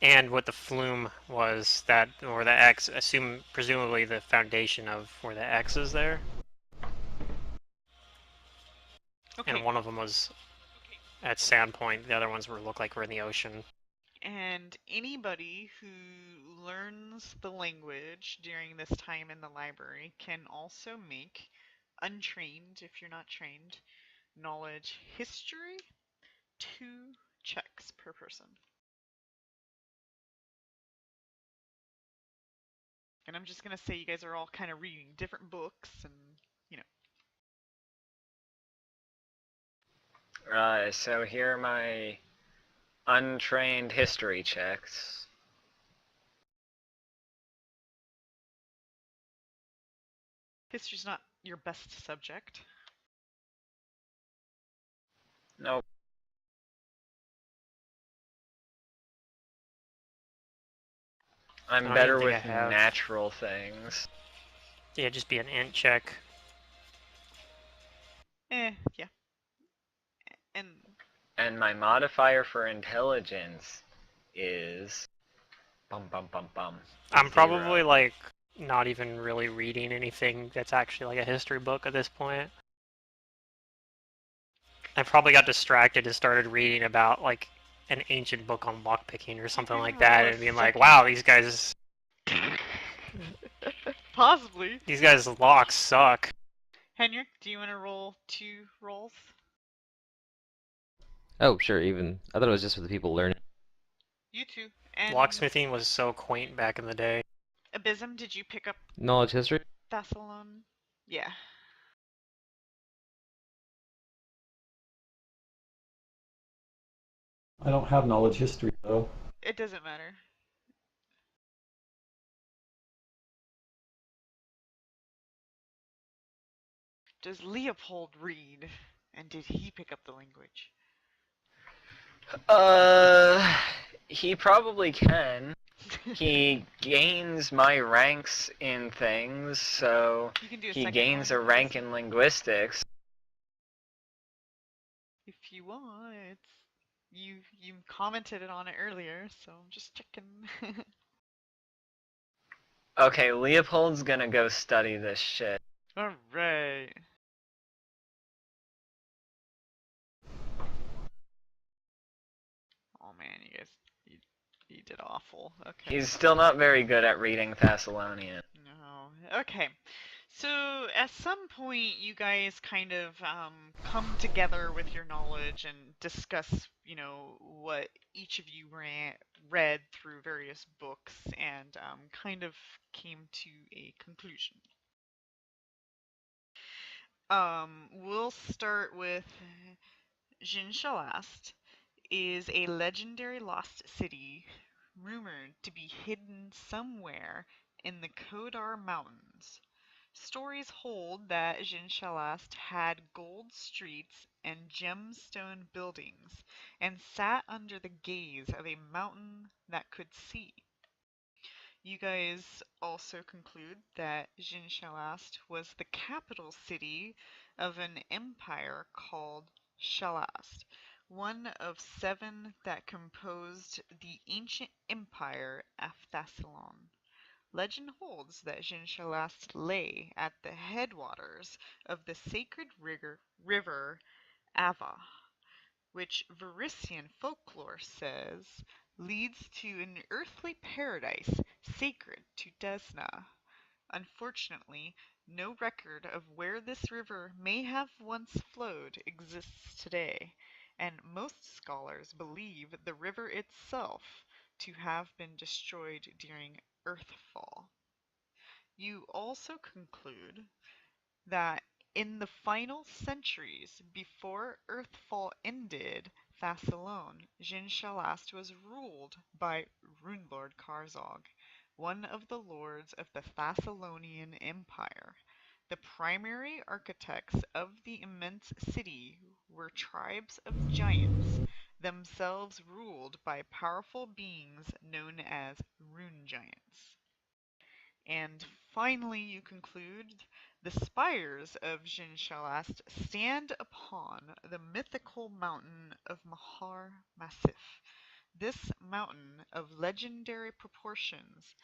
And what the Flume was, that, or the X, presumably the foundation of where the X is there. Okay. And one of them was at Sandpoint. The other ones look like we're in the ocean. And anybody who learns the language during this time in the library can also make untrained, if you're not trained, knowledge history 2 checks per person. And I'm just gonna say you guys are all kind of reading different books and, you know. So here are my untrained history checks. History's not your best subject. Nope. I'm I don't better even think I with have. natural things. Yeah, just be an int check. Yeah. And And my modifier for intelligence is bum bum bum bum. I'm probably 0. like not even really reading anything that's actually like a history book at this point. I probably got distracted and started reading about like an ancient book on lockpicking or something like that, and being like, "Wow, these guys possibly. locks suck." Henrik, do you want to roll 2 rolls? Oh, sure, even. I thought it was just for the people learning. You too. And Locksmithing was so quaint back in the day. Abysm, did you pick up Knowledge history? Thessalon? Yeah. I don't have knowledge history, though. It doesn't matter. Does Leopold read? And did he pick up the language? He probably can. He gains my ranks in things, so You can do a he second gains a one, rank Abysm, in linguistics. if you want. You commented on it earlier, so I'm just checking. Okay, Leopold's gonna go study this shit. Alright. Oh man, you did awful. Okay. He's still not very good at reading Thessalonian. No. Okay. So at some point, you guys kind of come together with your knowledge and discuss, what each of you read through various books and kind of came to a conclusion. We'll start with Jinshalast is a legendary lost city rumored to be hidden somewhere in the Kodar Mountains. Stories hold that Jinshalast had gold streets and gemstone buildings and sat under the gaze of a mountain that could see. You guys also conclude that Jinshalast was the capital city of an empire called Shalast, one of 7 that composed the ancient empire of Thassalon. Legend holds that Jinshalast lay at the headwaters of the sacred river Ava, which Varisian folklore says leads to an earthly paradise sacred to Desna. Unfortunately, no record of where this river may have once flowed exists today, and most scholars believe the river itself to have been destroyed during Earthfall. You also conclude that in the final centuries before Earthfall ended Thassalon, Jinshalast was ruled by Runelord Karzog, one of the lords of the Thessalonian Empire. The primary architects of the immense city were tribes of giants, themselves ruled by powerful beings known as rune giants. And finally, you conclude the spires of Jinshalast stand upon the mythical mountain of Mahar Massif. This mountain of legendary proportions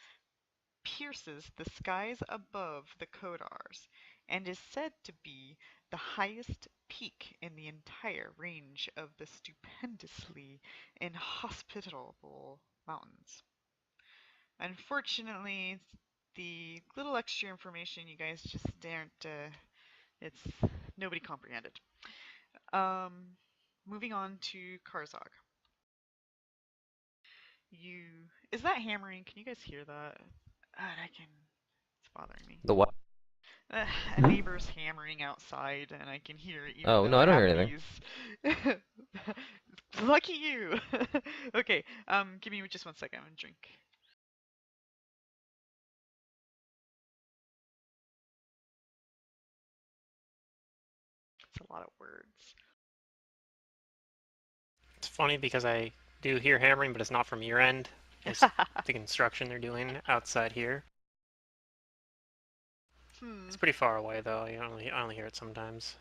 pierces the skies above the Kodars and is said to be the highest peak in the entire range of the stupendously inhospitable mountains. Unfortunately, the little extra information you guys just aren't, it's nobody comprehended. Um, Moving on to Karzog. You, is that hammering? Can you guys hear that? It's bothering me. The what? A neighbor's hammering outside, and I can hear it even Oh, though no, I I don't have hear anything. these. Lucky you. Okay, give me just 1 second. I'm gonna drink. It's a lot of words. It's funny because I do hear hammering, but it's not from your end. It's the construction they're doing outside here. It's pretty far away though. I only hear it sometimes.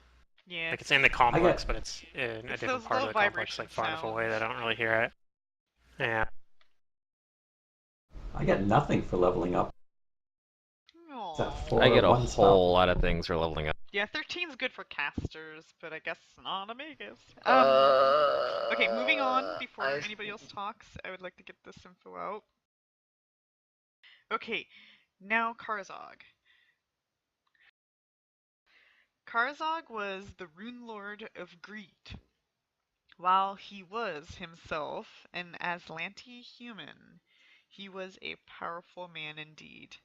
Yeah, Like it's in the I complex, get but it's in a it's different those part low of the complex, vibration like far enough away sounds. that I don't really hear it. Yeah. I get nothing for leveling up except Aww. I for get a one spell. whole lot of things for leveling up. Yeah, 13's good for casters, but I guess not Amigas. Okay, moving on before I anybody else talks, I would like to get this info out. Okay, now Karzog. Karzog was the Rune Lord of Greed. While he was himself an Aslanti human, he was a powerful man indeed,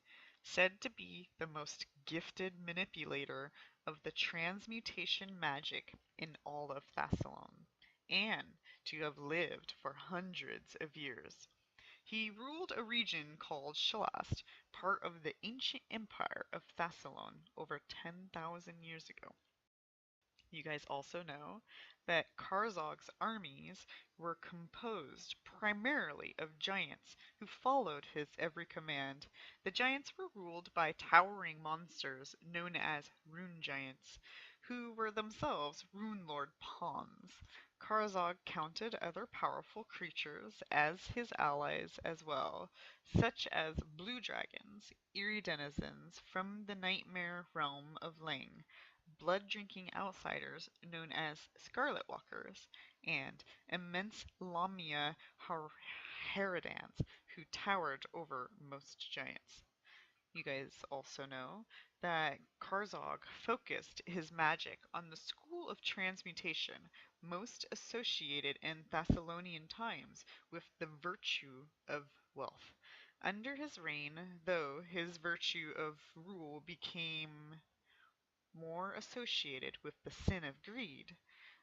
said to be the most gifted manipulator of the transmutation magic in all of Thassalon, and to have lived for hundreds of years. He ruled a region called Shalast, part of the ancient empire of Thassalon, over 10,000 years ago. You guys also know that Karzog's armies were composed primarily of giants who followed his every command. The giants were ruled by towering monsters known as rune giants, who were themselves rune lord pawns. Karzog counted other powerful creatures as his allies as well, such as blue dragons, eerie denizens from the nightmare realm of Lang, blood-drinking outsiders known as Scarlet Walkers, and immense Lamia Haradans who towered over most giants. You guys also know that Karzog focused his magic on the school of transmutation, most associated in Thessalonian times with the virtue of wealth. Under his reign, though, his virtue of rule became more associated with the sin of greed.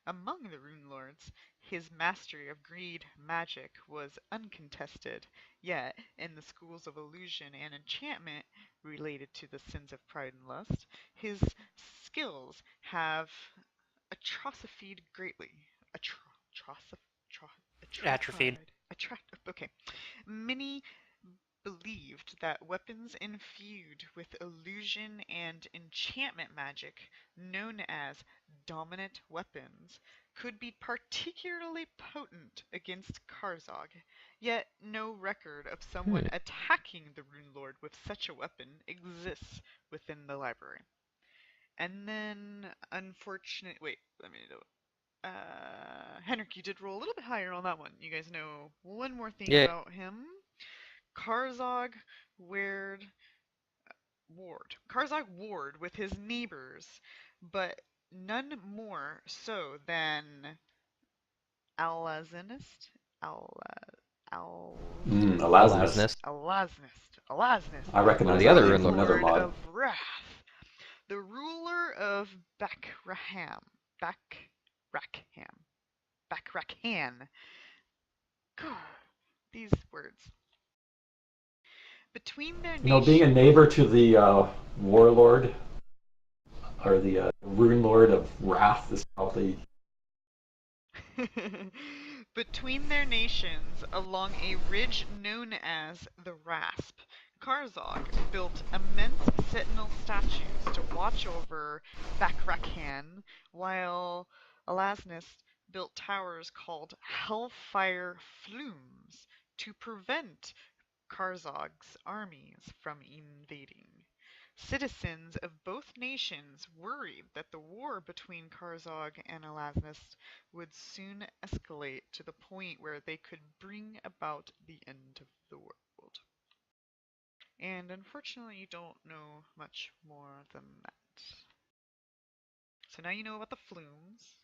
Among the Runelords, his mastery of greed magic was uncontested, yet in the schools of illusion and enchantment related to the sins of pride and lust, his skills have atrophied greatly. Atrophied. Okay. Many believed that weapons infused with illusion and enchantment magic, known as dominant weapons, could be particularly potent against Karzog, yet no record of someone attacking the Runelord with such a weapon exists within the library. And then, unfortunate. Wait, let me do. Henrik, you did roll a little bit higher on that one. You guys know one more thing Yeah. about him. Karzog Ward with his neighbors, but none more so than Alazinist? Elasmus. Alasnist, I recognize the that other name the from another Lord mod. of Wrath, the ruler of Bakraham. Bakrakhan. God, these words. Between their You know, being a nations. neighbor to the warlord or the rune lord of wrath is probably Between their nations, along a ridge known as the Rasp, Karzog built immense sentinel statues to watch over Bakrakhan, while Alasnist built towers called Hellfire Flumes to prevent Karzog's armies from invading. Citizens of both nations worried that the war between Karzog and Alasnist would soon escalate to the point where they could bring about the end of the world. And unfortunately, you don't know much more than that. So now you know about the flumes.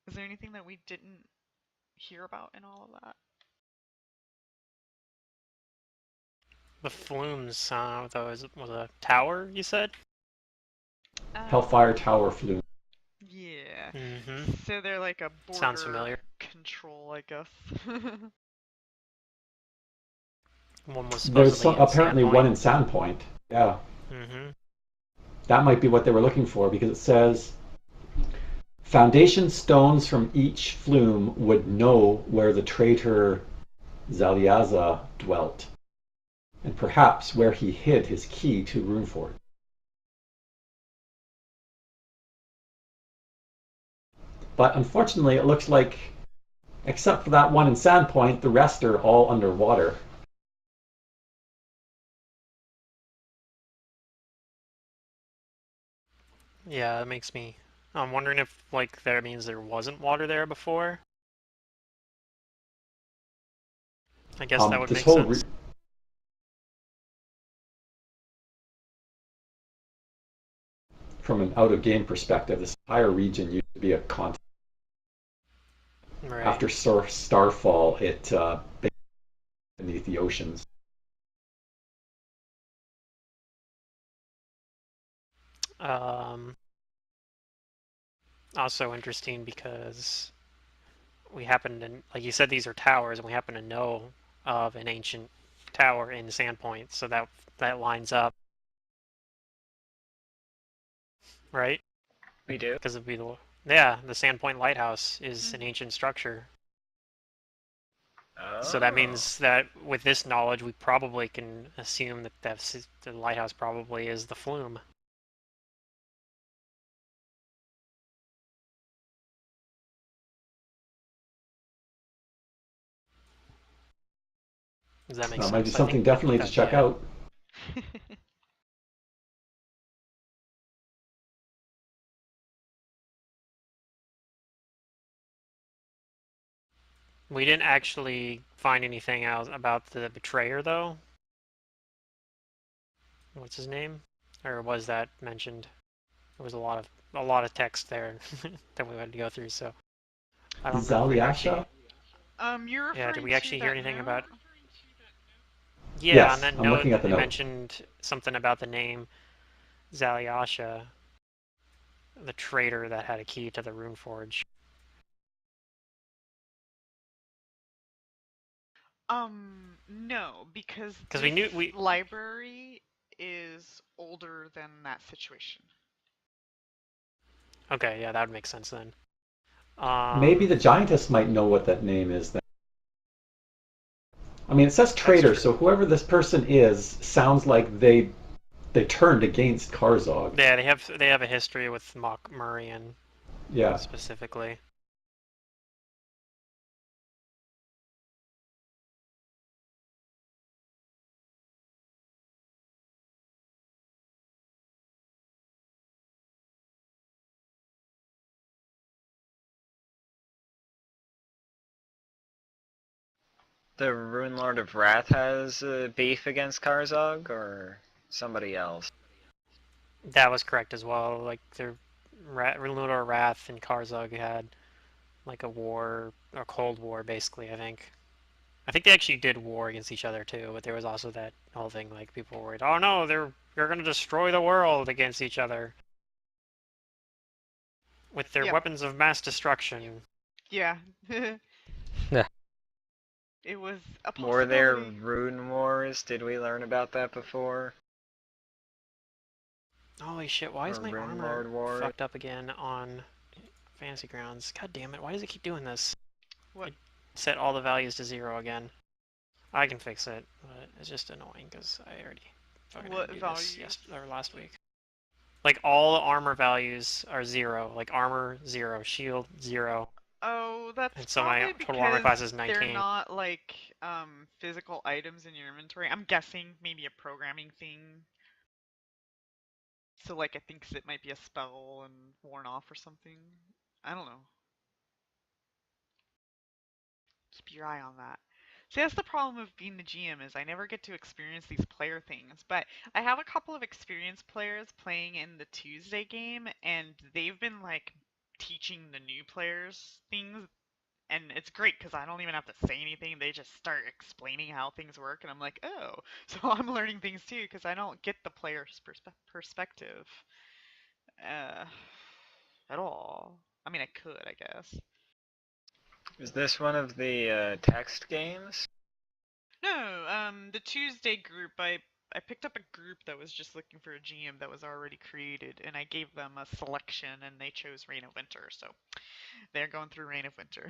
Is there anything that we didn't hear about in all of that? The flumes, was a tower, you said? Hellfire Tower flume. Yeah. Mm-hmm. So they're like a Sounds border familiar. control, I guess. One was There's supposedly in apparently one in Sandpoint. Sandpoint. Yeah. Mm-hmm. That might be what they were looking for because it says foundation stones from each flume would know where the traitor Zaliaza dwelt, and perhaps where he hid his key to Runefort. But unfortunately, it looks like, except for that one in Sandpoint, the rest are all underwater. Yeah, that makes me. I'm wondering if, like, that means there wasn't water there before. I guess that would This make whole sense. from an out-of-game perspective, this entire region used to be a continent. Right. After Starfall, it beneath the oceans. Also interesting because we happen to, like you said, these are towers, and we happen to know of an ancient tower in Sandpoint, so that lines up, right? We do. Because it'd be the Sandpoint Lighthouse is an ancient structure. So that Oh. means that with this knowledge, we probably can assume that the lighthouse probably is the flume. Does that make That might be sense? something I think definitely to that, check yeah. out. We didn't actually find anything else about the betrayer, though. What's his name? Or was that mentioned? There was a lot of text there that we had to go through, so I don't know if we actually. Zaliasha? You're Yeah, did referring we to actually hear that anything note? about? Yeah, on Yes, that I'm note, looking at the it note. mentioned something about the name Zaliasha, the traitor that had a key to the Runeforge. No, because Because we this knew library is older than that situation. Okay, yeah, that would make sense then. Maybe the giantess might know what that name is then. I mean, it says That's traitor, true. so whoever this person is sounds like they turned against Karzog. Yeah, they have a history with Mock Murray and Yeah. specifically. the Runelord of Wrath has beef against Karzog, or somebody else? That was correct as well. Like the Runelord Wrath and Karzog had like a war, a cold war, basically. I think. I think they actually did war against each other too, but there was also that whole thing like people were worried, oh no, they're gonna destroy the world against each other with their Yeah. weapons of mass destruction. Yeah. Yeah. It was a Were there possibility. rune wars? Did we learn about that before? Holy shit! Why is Or my Rune armor Lord wars? fucked up again on Fantasy Grounds? God damn it! Why does it keep doing this? What? I set all the values to 0 again. I can fix it, but it's just annoying because I already fucking had What to do values? this or last week. Like all the armor values are 0. Like armor 0, shield 0, Oh, that's and so my probably total armor because class is they're 19. not like physical items in your inventory. I'm guessing maybe a programming thing. So like it thinks it might be a spell and worn off or something. I don't know. Keep your eye on that. See, that's the problem of being the GM is I never get to experience these player things. But I have a couple of experienced players playing in the Tuesday game, and they've been like teaching the new players things, and it's great because I don't even have to say anything. They just start explaining how things work, and I'm like, oh, so I'm learning things too because I don't get the player's perspective uh, at all. I mean, I could, I guess. Is this one of the text games? No, the Tuesday group, I picked up a group that was just looking for a GM that was already created, and I gave them a selection, and they chose Reign of Winter, so they're going through Reign of Winter.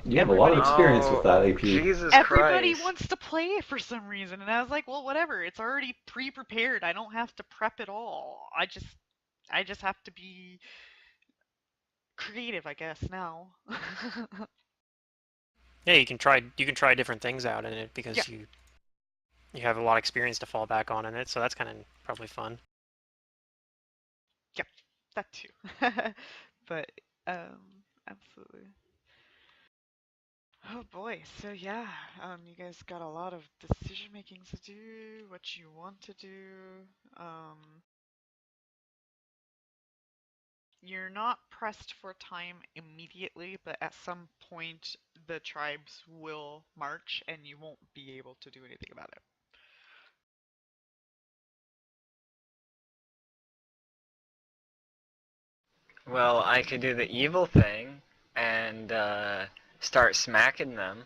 You have a lot of Everybody, experience with Oh, that AP. Jesus everybody Christ. wants to play it for some reason, and I was like, well, whatever. It's already pre-prepared. I don't have to prep it all. I just have to be creative, I guess now. Yeah, you can try different things out in it Yeah, because you have a lot of experience to fall back on in it, so that's kind of probably fun. yeah, that too. But absolutely. Oh boy, so yeah, you guys got a lot of decision making to do, what you want to do. Um, you're not pressed for time immediately, but at some point the tribes will march and you won't be able to do anything about it. Well, I could do the evil thing and start smacking them.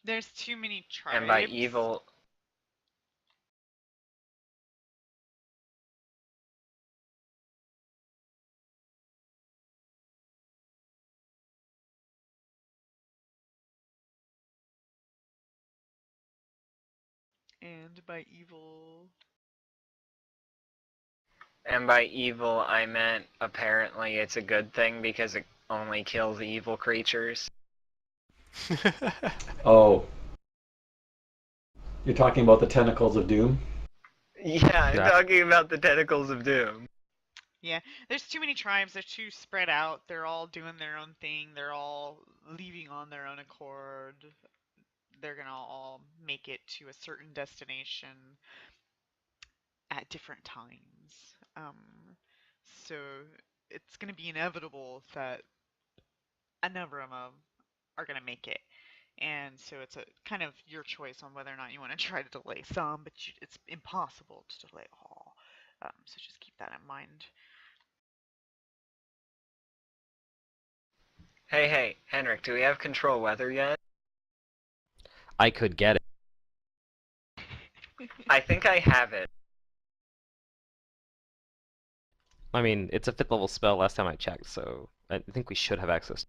There's too many And by tribes. evil, And by evil, I meant apparently it's a good thing because it only kills evil creatures. Oh, you're talking about the tentacles of doom? Yeah, I'm Yeah. talking about the tentacles of doom. yeah, there's too many tribes. They're too spread out. They're all doing their own thing. They're all leaving on their own accord. They're gonna all make it to a certain destination at different times. So it's gonna be inevitable that a number of them are gonna make it. And so it's a kind of your choice on whether or not you want to try to delay some, but it's impossible to delay all. So just keep that in mind. Hey, Henrik, do we have control weather yet? I could get it. I think I have it. I mean, it's a 5th level spell last time I checked, so I think we should have access.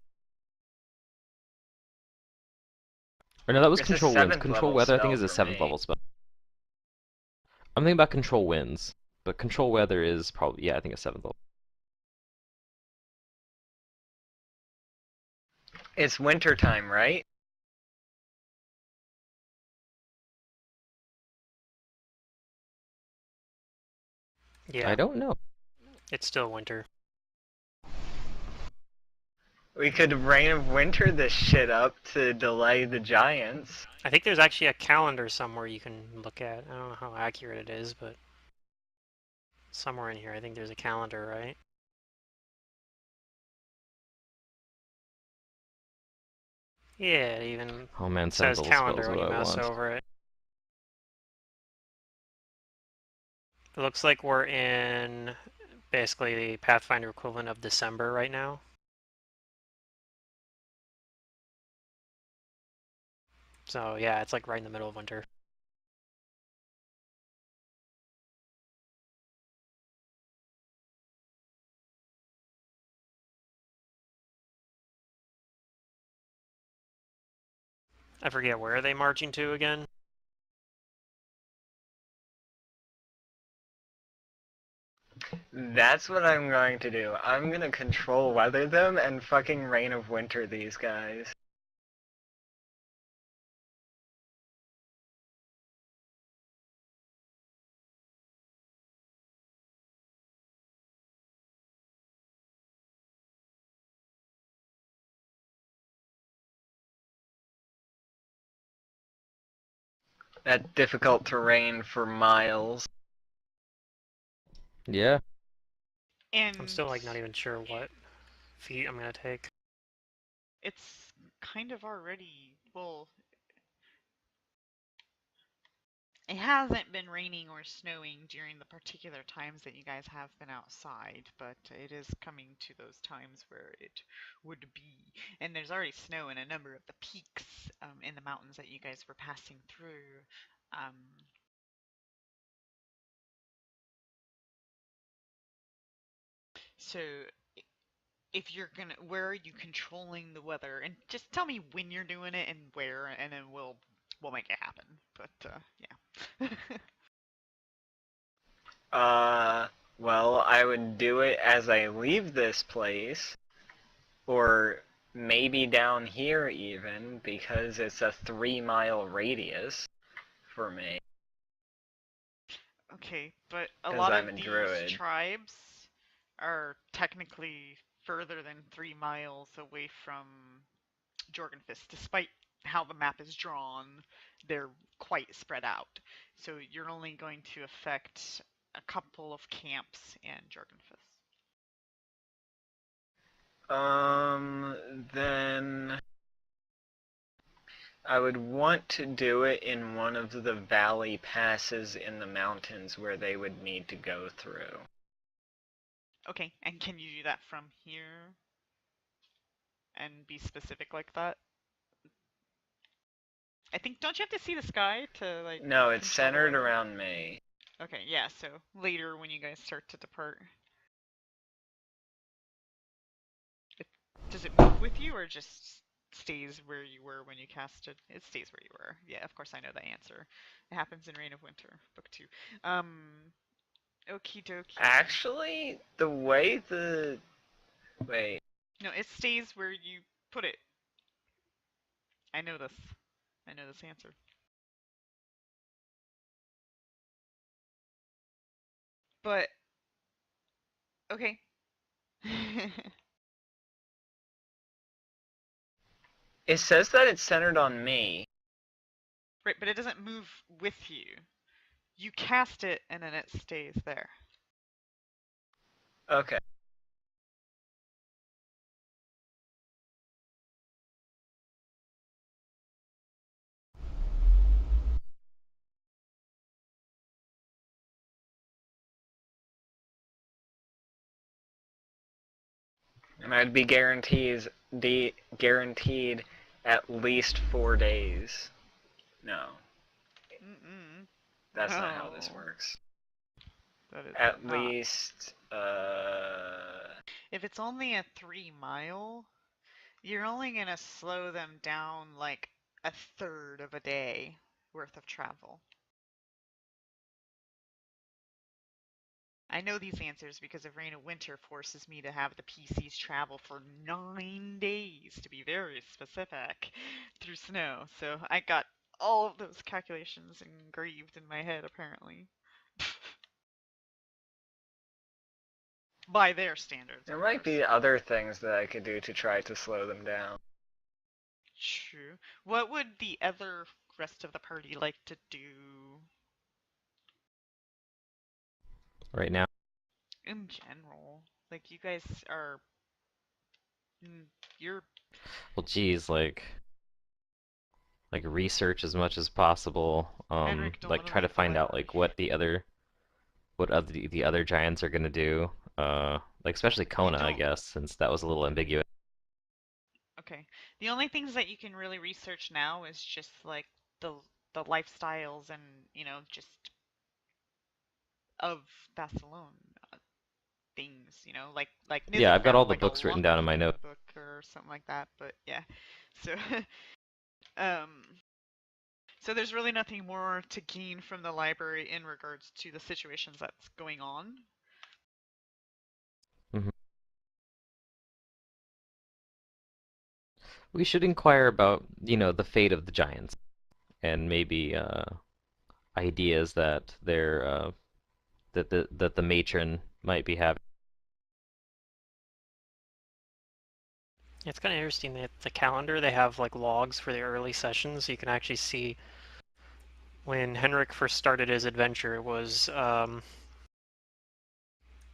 Or no, that was It's a Control Winds. 7th Control level Weather I think spell is a for 7th me. level spell. I'm thinking about Control Winds, but Control Weather is probably, yeah, I think a 7th level. It's winter time, right? Yeah, I don't know. it's still winter. We could Reign of Winter this shit up to delay the Giants. I think there's actually a calendar somewhere you can look at. I don't know how accurate it is, but somewhere in here I think there's a calendar, right? Yeah, it even Oh man, says Sentinel spells calendar when what you I mouse want. over it. It looks like we're in basically the Pathfinder equivalent of December right now. So yeah, it's like right in the middle of winter. I forget where are they marching to again. That's what I'm going to do. I'm gonna control weather them and fucking Reign of Winter these guys. That difficult terrain for miles. Yeah. And I'm still like not even sure what feat I'm gonna take. it's kind of already, well, it hasn't been raining or snowing during the particular times that you guys have been outside, but it is coming to those times where it would be. And there's already snow in a number of the peaks in the mountains that you guys were passing through. Um, so if you're gonna, where are you controlling the weather? And just tell me when you're doing it and where, and then we'll make it happen. But yeah. Well, I would do it as I leave this place, or maybe down here even, because it's a 3-mile radius for me, Okay, but a because lot of I'm a these druid. tribes are technically further than 3 miles away from Jorgenfist. Despite how the map is drawn, they're quite spread out. So you're only going to affect a couple of camps in Jorgenfist. Then I would want to do it in one of the valley passes in the mountains where they would need to go through. Okay, and can you do that from here and be specific like that? I think, don't you have to see the sky to like No, it's control the centered weather? around me. Okay, yeah, so later when you guys start to depart. Does it move with you or just stays where you were when you casted? It stays where you were. Yeah, of course I know the answer. It happens in Reign of Winter, book 2. Okie dokie. Actually, the way the... Wait. No, it stays where you put it. I know this. I know this answer. But, okay. It says that it's centered on me. Right, but it doesn't move with you. You cast it and then it stays there. Okay. And I'd be guaranteed at least 4 days. No, Mm-mm. that's not how this No. works. That is At not. least, If it's only a 3 mile, you're only going to slow them down like a third of a day worth of travel. I know these answers because of Reign of Winter forces me to have the PCs travel for 9 days, to be very specific, through snow. So I got all of those calculations engraved in my head, apparently. By their standards, There of might course. be other things that I could do to try to slow them down. True. What would the other rest of the party like to do right now. in general? Like, you guys are. You're. Well, geez, like research as much as possible. Henrik, don't Like let him try to leave the find out library. like what the other giants are gonna do. Like especially You Kona, I don't. guess, since that was a little ambiguous. Okay. The only things that you can really research now is just like the the lifestyles and, just of Thassalon things, like Yeah, Nizzle I've got all found the like a books written down in my lockpicking notes. book or something like that, but yeah. So um so there's really nothing more to gain from the library in regards to the situations that's going on. Mhm. We should inquire about, the fate of the giants and maybe ideas that the matron might be having. It's kind of interesting that the calendar, they have like logs for the early sessions, so you can actually see when Henrik first started his adventure. It was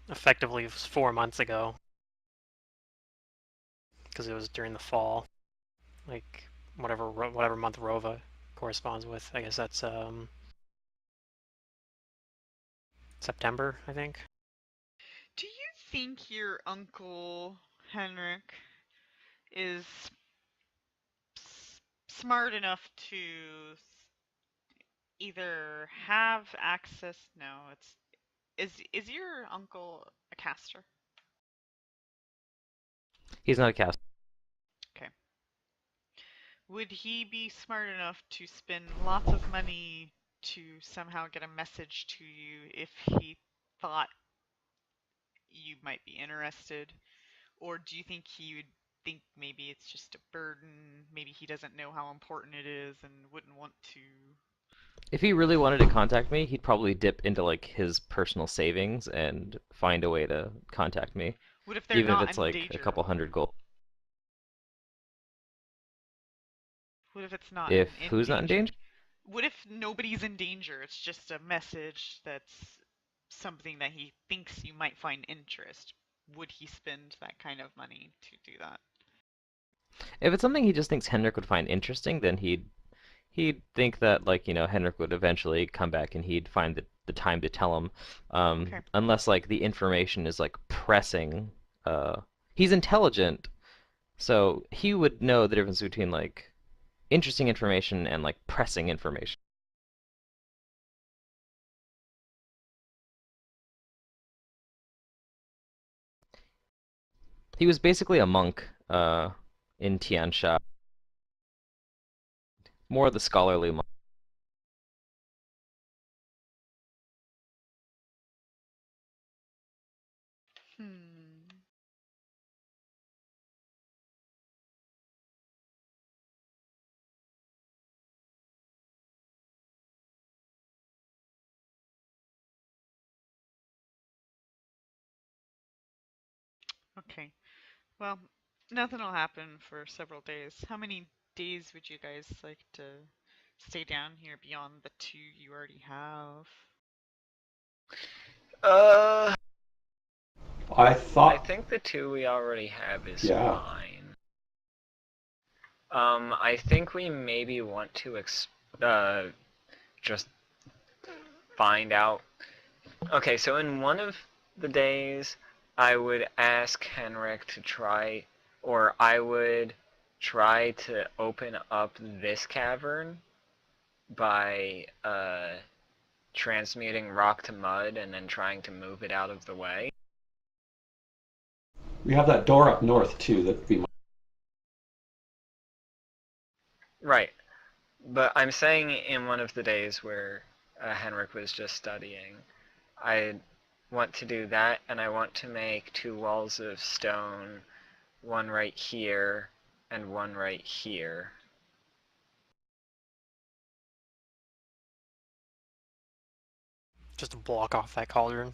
effectively 4 months ago, because it was during the fall, like whatever month Rova corresponds with. I guess that's September, I think. Do you think your uncle Henrik is smart enough to either have access? No, is your uncle a caster? He's not a cast. Okay. Would he be smart enough to spend lots of money to somehow get a message to you if he thought you might be interested? Or do you think he would think maybe it's just a burden? Maybe he doesn't know how important it is and wouldn't want to. If he really wanted to contact me, he'd probably dip into like his personal savings and find a way to contact me, What if they're even if not it's in like a danger? couple hundred gold. What if it's not If in who's not in danger? danger? What if nobody's in danger? It's just a message that's something that he thinks you might find interest. Would he spend that kind of money to do that? If it's something he just thinks Henrik would find interesting, then he'd think that like Henrik would eventually come back and he'd find the time to tell him, Okay. unless like the information is like pressing. He's intelligent, so he would know the difference between like interesting information and like pressing information. He was basically a monk in Tian Sha, more the scholarly monk. Hmm. Okay. Well, nothing will happen for several days. How many days would you guys like to stay down here beyond the two you already have? Uh, I I thought, think the two we already have is yeah. fine. I think we maybe want to just find out. Okay, so in one of the days, I would ask Henrik to try, or I would try to open up this cavern by transmuting rock to mud and then trying to move it out of the way. We have that door up north too. That we might. Right, but I'm saying in one of the days where Henrik was just studying, I want to do that, and I want to make two walls of stone, one right here and one right here. Just to block off that cauldron.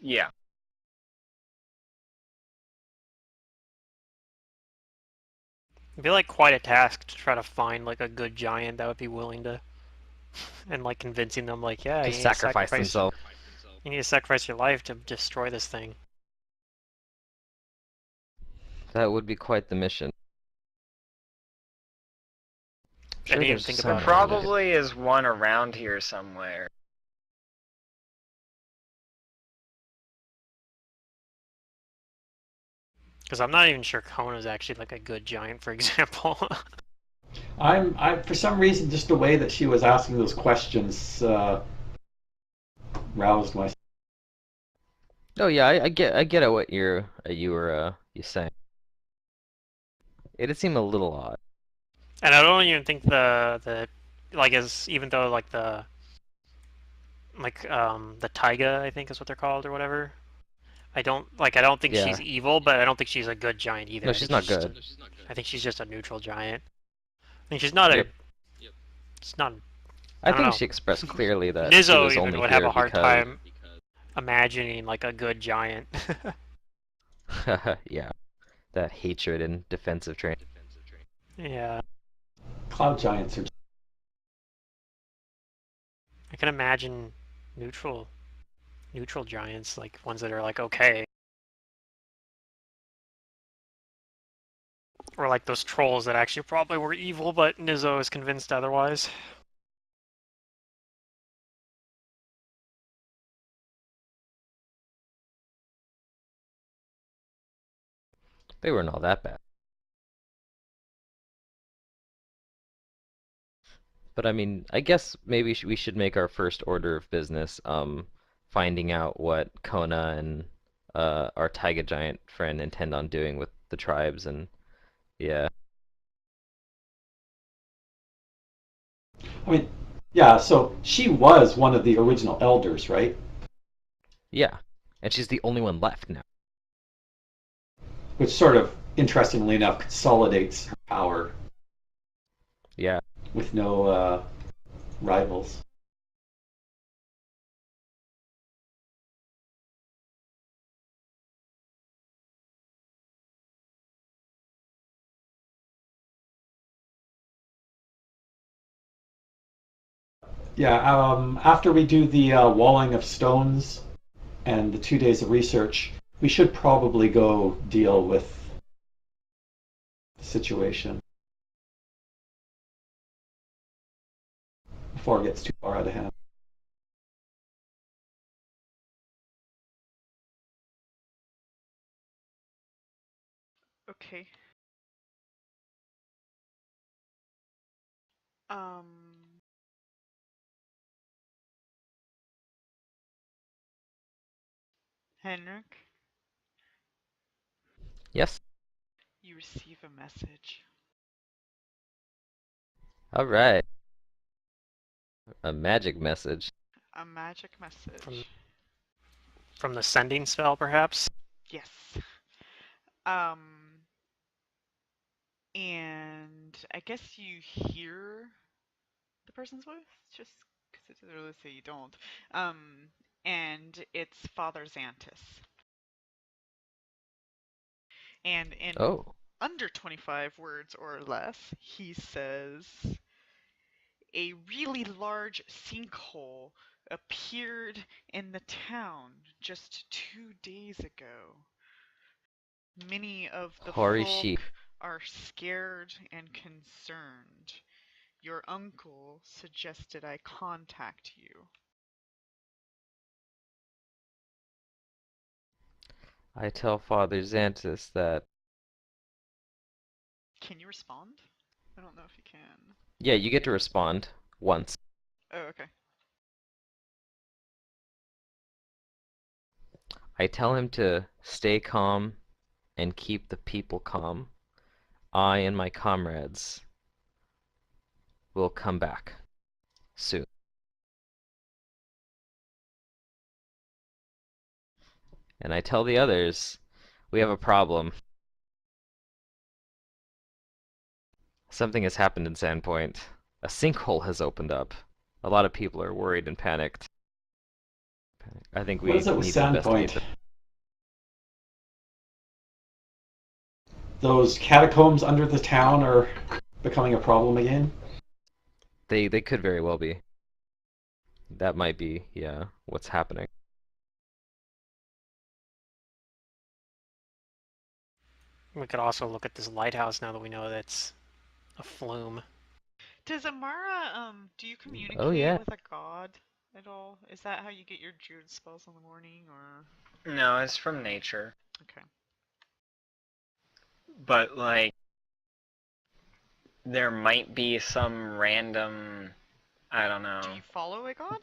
Yeah. It'd be like quite a task to try to find like a good giant that would be willing to, and like convincing them like, yeah, To you need to sacrifice themselves. sacrifice your life to destroy this thing. That would be quite the mission. I'm I sure didn't even there's think There about some it. way to- probably is one around here somewhere. Because I'm not even sure Kona's actually like a good giant, for example. I'm for some reason just the way that she was asking those questions roused my. Oh yeah, I get at what you saying. It'd seem a little odd. And I don't even think the like as even though like the taiga I think is what they're called or whatever. I don't think Yeah. she's evil, but I don't think she's a good giant either. No, I she's think not she's just good. I think she's just a neutral giant. I mean, she's not a. Yep. It's not. I I don't think know. she expressed clearly that she Nizzo was even only would have here a hard because. time imagining like a good giant. Yeah, that hatred and defensive training. Yeah, Cloud giants are. I can imagine neutral giants, like ones that are like okay, or like those trolls that actually probably were evil, but Nizzo is convinced otherwise. They weren't all that bad. But I mean, I guess maybe we should make our first order of business, finding out what Kona and our Taiga Giant friend intend on doing with the tribes, and yeah. I mean, yeah. So she was one of the original elders, right? Yeah. And she's the only one left now. Which sort of, interestingly enough, consolidates her power Yeah. with no rivals. Yeah, after we do the walling of stones and the 2 days of research, we should probably go deal with the situation before it gets too far out of hand. Okay. Um, Henrik, Yes. you receive a message. All right. A magic message. A magic From message. from the sending spell, perhaps. Yes. Um, and I guess you hear the person's voice, just because it doesn't really say you don't. And it's Father Xantus. And in Oh. under 25 words or less, he says, a really large sinkhole appeared in the town just 2 days ago. Many of the Horishi. folk are scared and concerned. Your uncle suggested I contact you. I tell Father Xantus that. Can you respond? I don't know if you can. Yeah, you get to respond once. Oh, okay. I tell him to stay calm and keep the people calm. I and my comrades will come back soon. And I tell the others, we have a problem. Something has happened in Sandpoint. A sinkhole has opened up. A lot of people are worried and panicked. I think we What is it with need to investigate Sandpoint? this. those catacombs under the town are becoming a problem again? They could very well be. That might be, yeah, what's happening. We could also look at this lighthouse now that we know that's a flume. Does Amara, do you Oh communicate yeah. with a god at all? Is that how you get your druid spells in the morning, or? No, it's from nature. Okay. But, like, there might be some random, I don't know. Do you follow a god?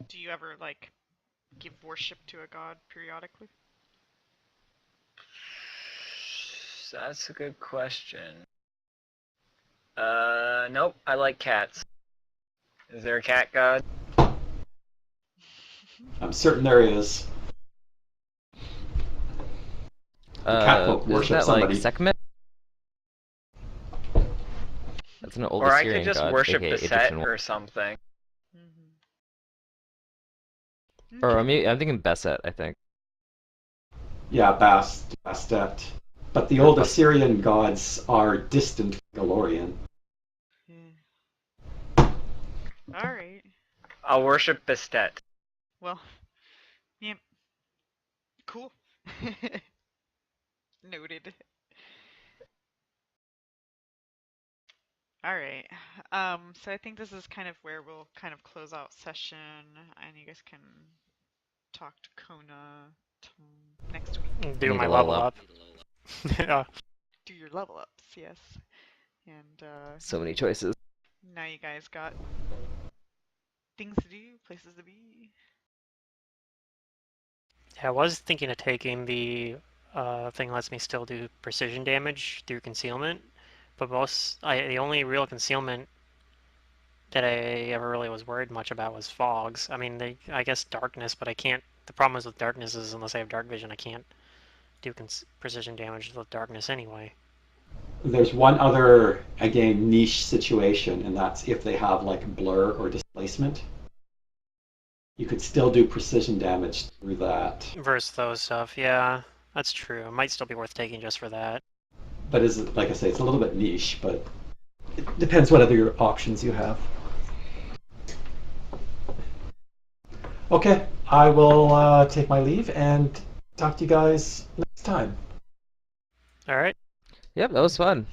Do you ever, like, give worship to a god periodically? That's a good question. Nope, I like cats. Is there a cat god? I'm certain there is. Catfolk Isn't worship that like somebody. Sekhmet? That's an old Or I could Assyrian just god, worship aka the set Egyptian one. or something. Mm-hmm. Or maybe I'm thinking Beset, I think. Yeah, Bastet. But the old Assyrian gods are distant Galorian. Yeah. Alright. I'll worship Bastet. Well, yeah. Cool. Noted. Alright. So I think this is kind of where we'll kind of close out session, and you guys can talk to Kona next week. Do Need my to level level up. up. Yeah. Do your level ups, yes. And So many choices. now you guys got things to do, places to be. Yeah, I was thinking of taking the thing lets me still do precision damage through concealment, but the only real concealment that I ever really was worried much about was fogs. I mean, I guess darkness, but I can't. The problem is with darkness is unless I have dark vision, I can't do precision damage with darkness anyway. There's one other, again, niche situation, and that's if they have like blur or displacement. You could still do precision damage through that. Versus those stuff, yeah, that's true. It might still be worth taking just for that. But is it, like I say, it's a little bit niche, but it depends what other options you have. Okay, I will take my leave and talk to you guys next time. All right. Yep, that was fun.